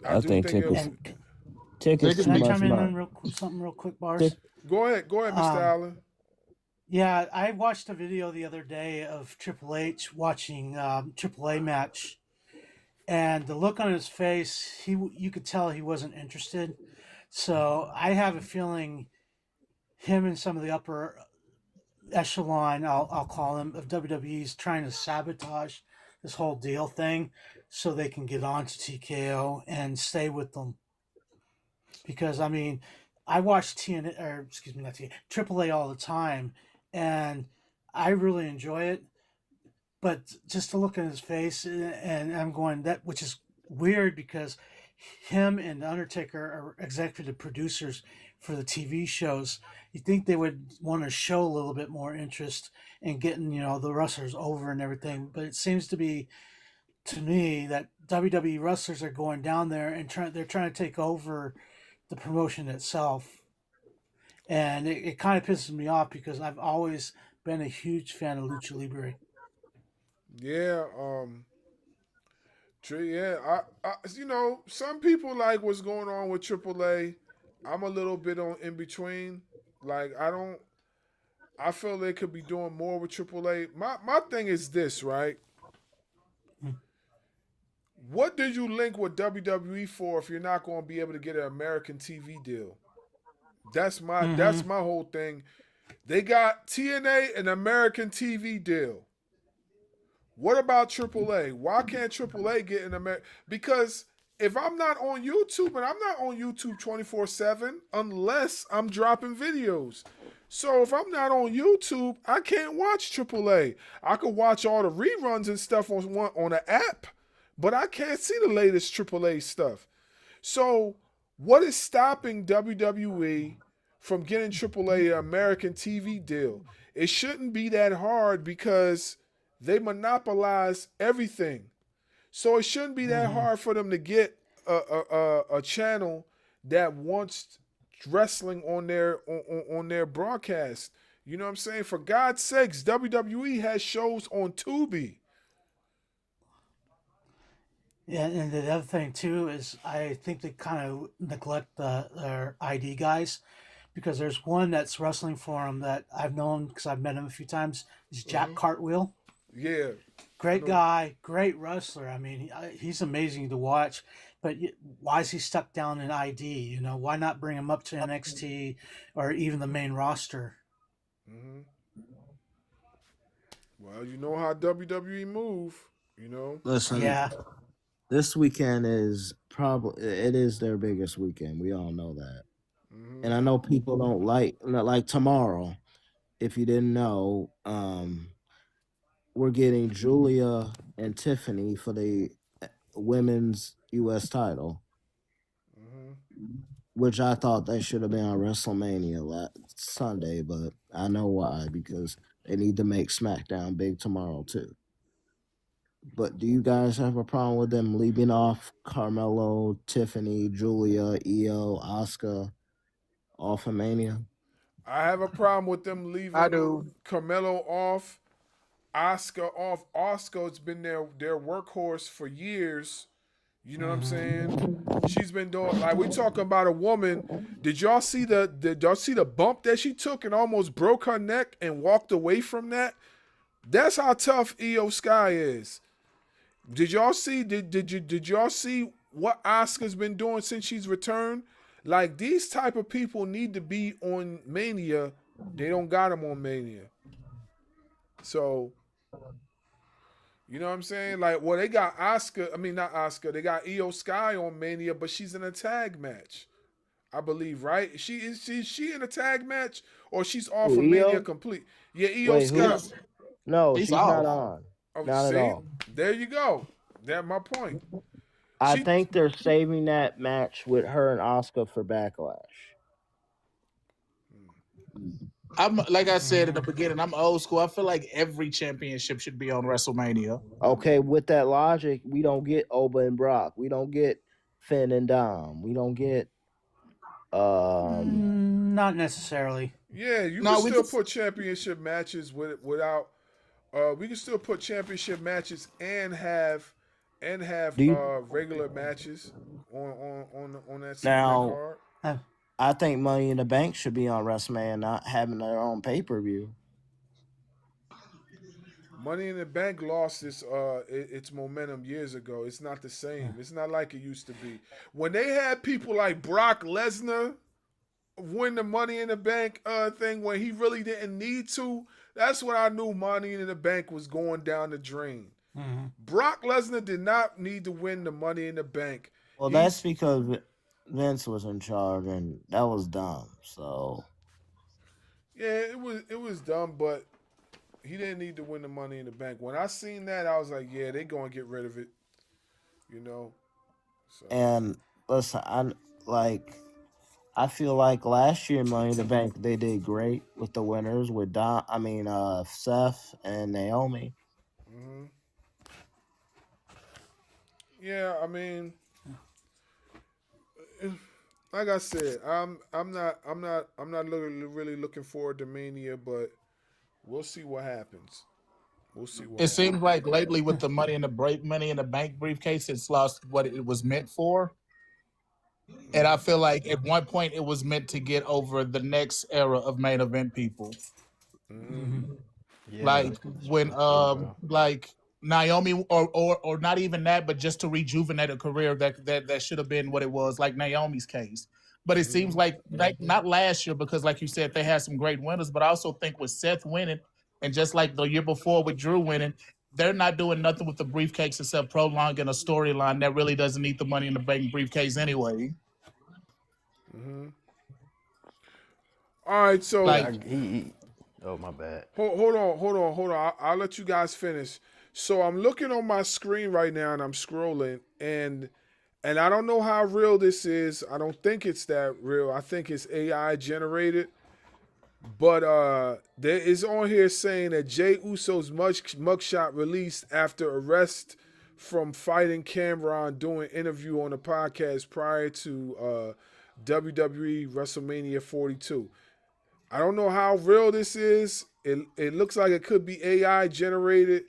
I think tickets Can I too chime much in money. on something real quick, Bars? Go ahead, Mr. Allen. Yeah, I watched a video the other day of Triple H watching AAA match, and the look on his face, you could tell he wasn't interested. So I have a feeling him and some of the upper echelon, I'll call them, of WWE's trying to sabotage this whole deal thing so they can get on to TKO and stay with them. Because, I mean, I watch TNA, or excuse me, not TNA, AAA all the time, and I really enjoy it. But just to look at his face, and I'm going that, which is weird because him and Undertaker are executive producers for the TV shows. You think they would want to show a little bit more interest in getting, the wrestlers over and everything, but it seems to be, to me, that WWE wrestlers are going down there and they're trying to take over the promotion itself. And it kind of pisses me off because I've always been a huge fan of Lucha Libre. Yeah, some people like what's going on with AAA. I'm a little bit on in between. Like I feel they could be doing more with AAA. My thing is this, right? What did you link with WWE for if you're not going to be able to get an American TV deal? That's my whole thing. They got TNA an American TV deal. What about AAA? Why can't AAA get an American? Because if I'm not on YouTube, and I'm not on YouTube 24/7 unless I'm dropping videos. So if I'm not on YouTube, I can't watch AAA. I could watch all the reruns and stuff on an app, but I can't see the latest AAA stuff. So what is stopping WWE from getting AAA an American TV deal? It shouldn't be that hard because they monopolize everything. So it shouldn't be that hard for them to get a channel that wants wrestling on their broadcast. You know what I'm saying? For God's sakes, WWE has shows on Tubi. Yeah, and the other thing too is I think they kind of neglect their ID guys, because there's one that's wrestling for them that I've known because I've met him a few times. It's Jack Cartwheel. Yeah. Great guy, great wrestler. I mean, he's amazing to watch. But why is he stuck down in ID? Why not bring him up to NXT or even the main roster? Mm-hmm. Well, you know how WWE move. Listen, this weekend is their biggest weekend. We all know that. Mm-hmm. And I know people don't like tomorrow. If you didn't know, we're getting Julia and Tiffany for the women's U.S. title, which I thought they should have been on WrestleMania last Sunday, but I know why, because they need to make SmackDown big tomorrow too. But do you guys have a problem with them leaving off Carmelo, Tiffany, Julia, Io, Asuka off of Mania? I have a problem with them leaving Carmelo off, Asuka off. Asuka's been their workhorse for years. You know what I'm saying? She's been doing, like, we talking about a woman. Did y'all see the bump that she took and almost broke her neck and walked away from that? That's how tough Io Sky is. Did y'all see? Did y'all see what Asuka's been doing since she's returned? Like, these type of people need to be on Mania. They don't got them on Mania. So, you know what I'm saying? Like, well, they got Asuka. I mean, not Asuka. They got Io Sky on Mania, but she's in a tag match, I believe, right? Is she in a tag match, or she's off of Mania complete? Yeah, Io Sky. No, she's not on. Oh, not at all. There you go. That's my point. I think they're saving that match with her and Asuka for Backlash. I'm like I said in the beginning, I'm old school. I feel like every championship should be on WrestleMania. Okay, with that logic, we don't get Oba and Brock. We don't get Finn and Dom. We don't get not necessarily. Yeah, you can still put championship matches without we can still put championship matches and have regular matches on that card. I think Money in the Bank should be on WrestleMania, not having their own pay-per-view. Money in the Bank lost its momentum years ago. It's not the same. It's not like it used to be. When they had people like Brock Lesnar win the Money in the Bank thing when he really didn't need to, that's when I knew Money in the Bank was going down the drain. Mm-hmm. Brock Lesnar did not need to win the Money in the Bank. Well, that's because Vince was in charge, and that was dumb. So Yeah, it was dumb, but he didn't need to win the Money in the Bank. When I seen that, I was like, yeah, they gonna get rid of it. You know. So. and listen, I feel like last year Money in the Bank they did great with the winners with Seth and Naomi. Mm-hmm. Yeah, I mean, like I said, I'm not really looking forward to Mania, but we'll see what happens. We'll see what. It seems like lately with the Money in the Bank briefcase, it's lost what it was meant for. And I feel like at one point it was meant to get over the next era of main event people. Mm-hmm. Yeah, Like when bro. like Naomi or not even that, but just to rejuvenate a career that should have been what it was, like Naomi's case. But it seems like not last year, because like you said, they had some great winners, but I also think with Seth winning, and just like the year before with Drew winning, they're not doing nothing with the briefcase except prolonging a storyline that really doesn't need the Money in the Bank briefcase anyway. Mm-hmm. All right, so Like oh my bad. hold on. I'll let you guys finish. So I'm looking on my screen right now, and I'm scrolling, and I don't know how real this is. I don't think it's that real. I think it's AI generated. But there is on here saying that Jey Uso's mugshot released after arrest from fighting Cameron doing interview on a podcast prior to WWE WrestleMania 42. I don't know how real this is. It looks like it could be AI generated,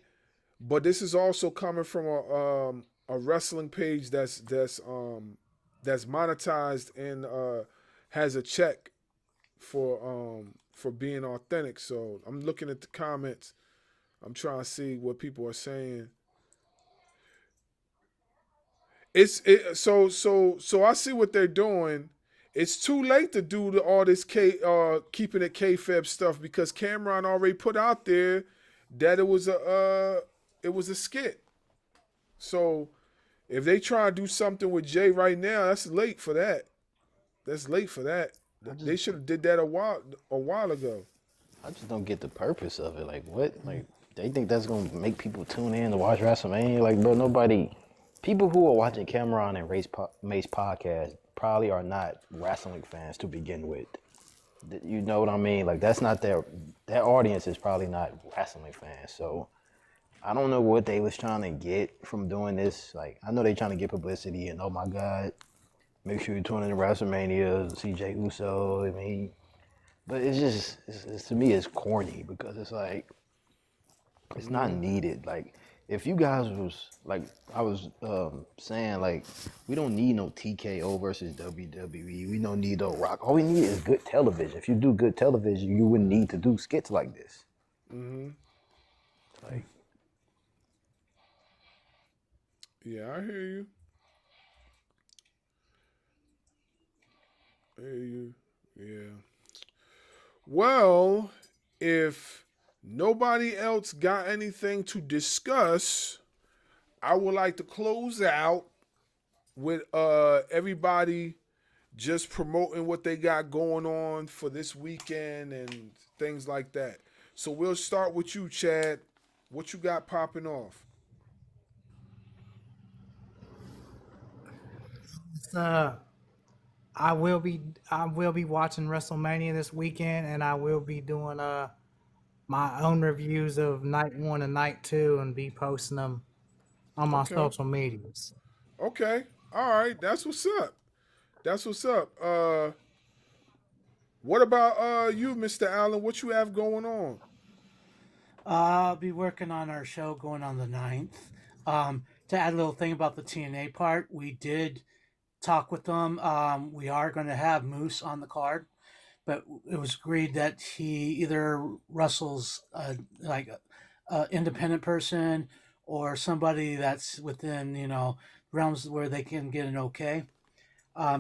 but this is also coming from a wrestling page that's monetized and has a check for being authentic. So I'm looking at the comments. I'm trying to see what people are saying. So I see what they're doing. It's too late to do all this keeping it kayfabe stuff, because Cameron already put out there that it was a skit. So if they try to do something with Jey right now, that's late for that. They should have did that a while ago. I just don't get the purpose of it. Like, what? Like, they think that's gonna make people tune in to watch WrestleMania? Like, bro, people who are watching Cameron and Mace podcast probably are not wrestling fans to begin with. You know what I mean? Like, that's not their audience is probably not wrestling fans. So I don't know what they was trying to get from doing this. Like, I know they trying to get publicity and, oh my God, make sure you tune in to WrestleMania, see Jey Uso. I mean, but it's just, to me, it's corny, because it's like, it's not needed. Like, if you guys was, like, I was saying, like, we don't need no TKO versus WWE. We don't need no Rock. All we need is good television. If you do good television, you wouldn't need to do skits like this. Mm-hmm. Like, yeah, I hear you. Yeah. Well, if nobody else got anything to discuss, I would like to close out with everybody just promoting what they got going on for this weekend and things like that. So we'll start with you, Chad. What you got popping off? I will be watching WrestleMania this weekend, and I will be doing my own reviews of night 1 and night 2 and be posting them on my social medias. Okay. All right. That's what's up. What about you, Mr. Allen? What you have going on? I'll be working on our show going on the 9th. To add a little thing about the TNA part, we did talk with them. We are going to have Moose on the card, but it was agreed that he either wrestles like a independent person or somebody that's within, realms where they can get an okay.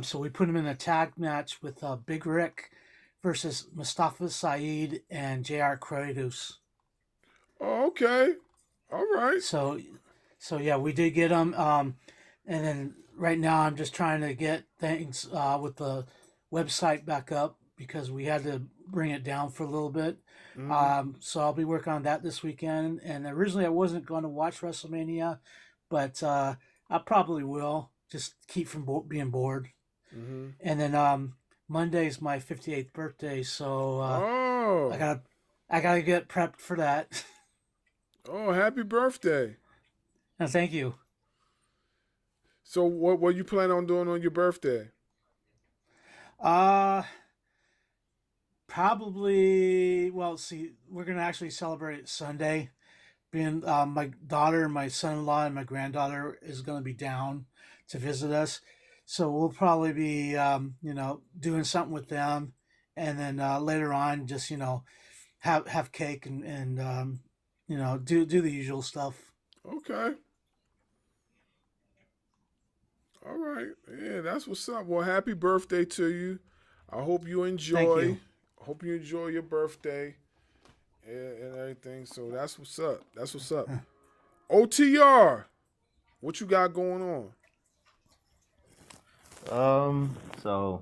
So we put him in a tag match with Big Rick versus Mustafa Saeed and JR Kratos. Oh, okay. All right. So yeah, we did get him. And then right now I'm just trying to get things with the website back up because we had to bring it down for a little bit. So I'll be working on that this weekend. And originally I wasn't going to watch WrestleMania, but I probably will just keep from being bored. And then Monday's my 58th birthday, so I gotta get prepped for that. Oh, happy birthday! Thank you. So, what you plan on doing on your birthday? Probably. Well, see, we're gonna actually celebrate Sunday. Being my daughter, my son-in-law, and my granddaughter is gonna be down to visit us. So we'll probably be, doing something with them, and then later on, just have cake and do the usual stuff. Okay. All right. Yeah, that's what's up. Well, happy birthday to you. I hope you enjoy. Thank you. Hope you enjoy your birthday and everything. So that's what's up. That's what's up. OTR, what you got going on? So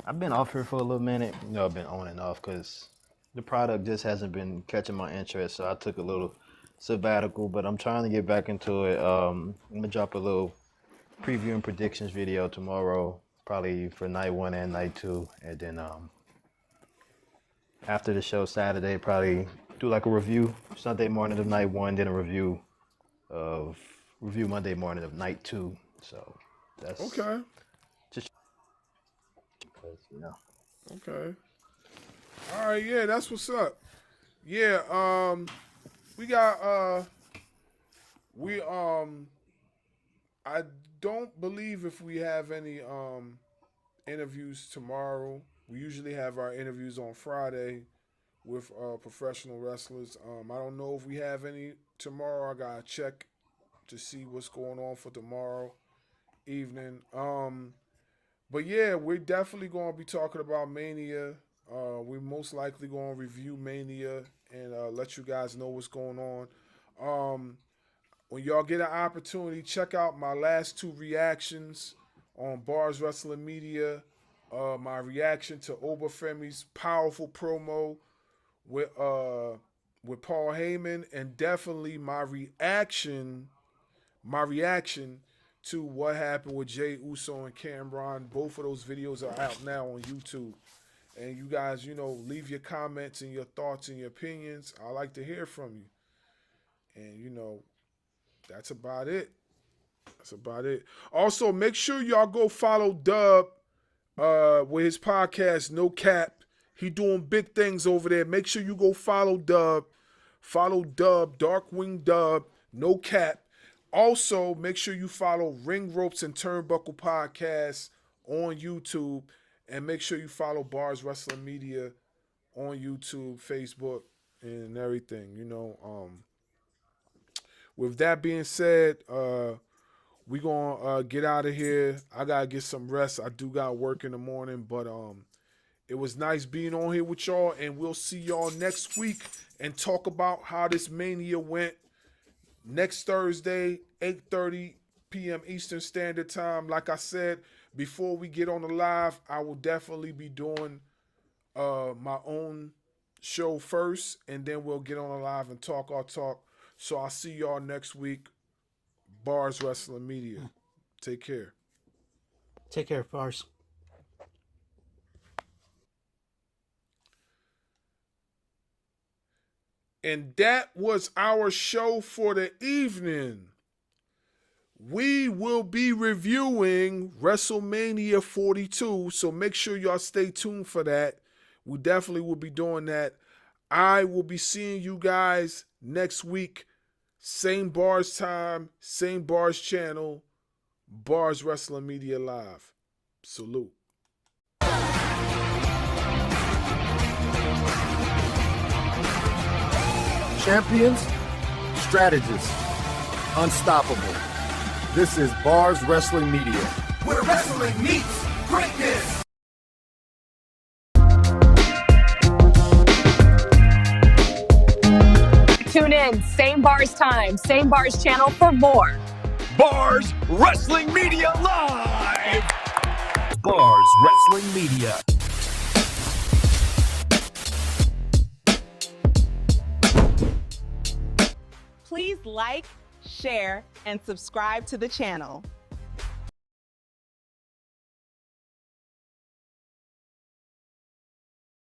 I've been off here for a little minute. I've been on and off because the product just hasn't been catching my interest. So I took a little sabbatical, but I'm trying to get back into it. I'm gonna drop a little preview and predictions video tomorrow, probably for night 1 and night 2, and then after the show Saturday, probably do like a review Sunday morning of night 1, then a review Monday morning of night 2. So that's okay. Just Okay. All right, yeah, that's what's up. Yeah, we got I don't believe if we have any interviews tomorrow. We usually have our interviews on Friday with professional wrestlers. I don't know if we have any tomorrow. I gotta check to see what's going on for tomorrow evening. But yeah, we're definitely going to be talking about Mania. We're most likely going to review Mania and let you guys know what's going on. When y'all get an opportunity, check out my last 2 reactions on Bars Wrestling Media. My reaction to Obafemi's powerful promo with Paul Heyman, and definitely my reaction to what happened with Jey Uso and Cameron. Both of those videos are out now on YouTube. And you guys, leave your comments and your thoughts and your opinions. I like to hear from you. And, that's about it. That's about it. Also, make sure y'all go follow Dub with his podcast, No Cap. He doing big things over there. Make sure you go follow Dub. Follow Dub, Darkwing Dub, No Cap. Also, make sure you follow Ring Ropes and Turnbuckle Podcast on YouTube. And make sure you follow Bars Wrestling Media on YouTube, Facebook, and everything. With that being said, we gonna get out of here. I gotta get some rest. I do got work in the morning, but it was nice being on here with y'all, and we'll see y'all next week and talk about how this Mania went. Next Thursday, 8:30 p.m. Eastern Standard Time. Like I said, before we get on the live, I will definitely be doing my own show first, and then we'll get on the live and talk our talk. So I'll see y'all next week. Bars Wrestling Media. Take care. Take care, Bars. And that was our show for the evening. We will be reviewing WrestleMania 42, so make sure y'all stay tuned for that. We definitely will be doing that. I will be seeing you guys next week. Same Bars time, same Bars channel, Bars Wrestling Media Live. Salute. Champions, strategists, unstoppable. This is Bars Wrestling Media. Where wrestling meets greatness. Tune in, same Bars time, same Bars channel for more. Bars Wrestling Media Live. Bars Wrestling Media. Please like, share, and subscribe to the channel.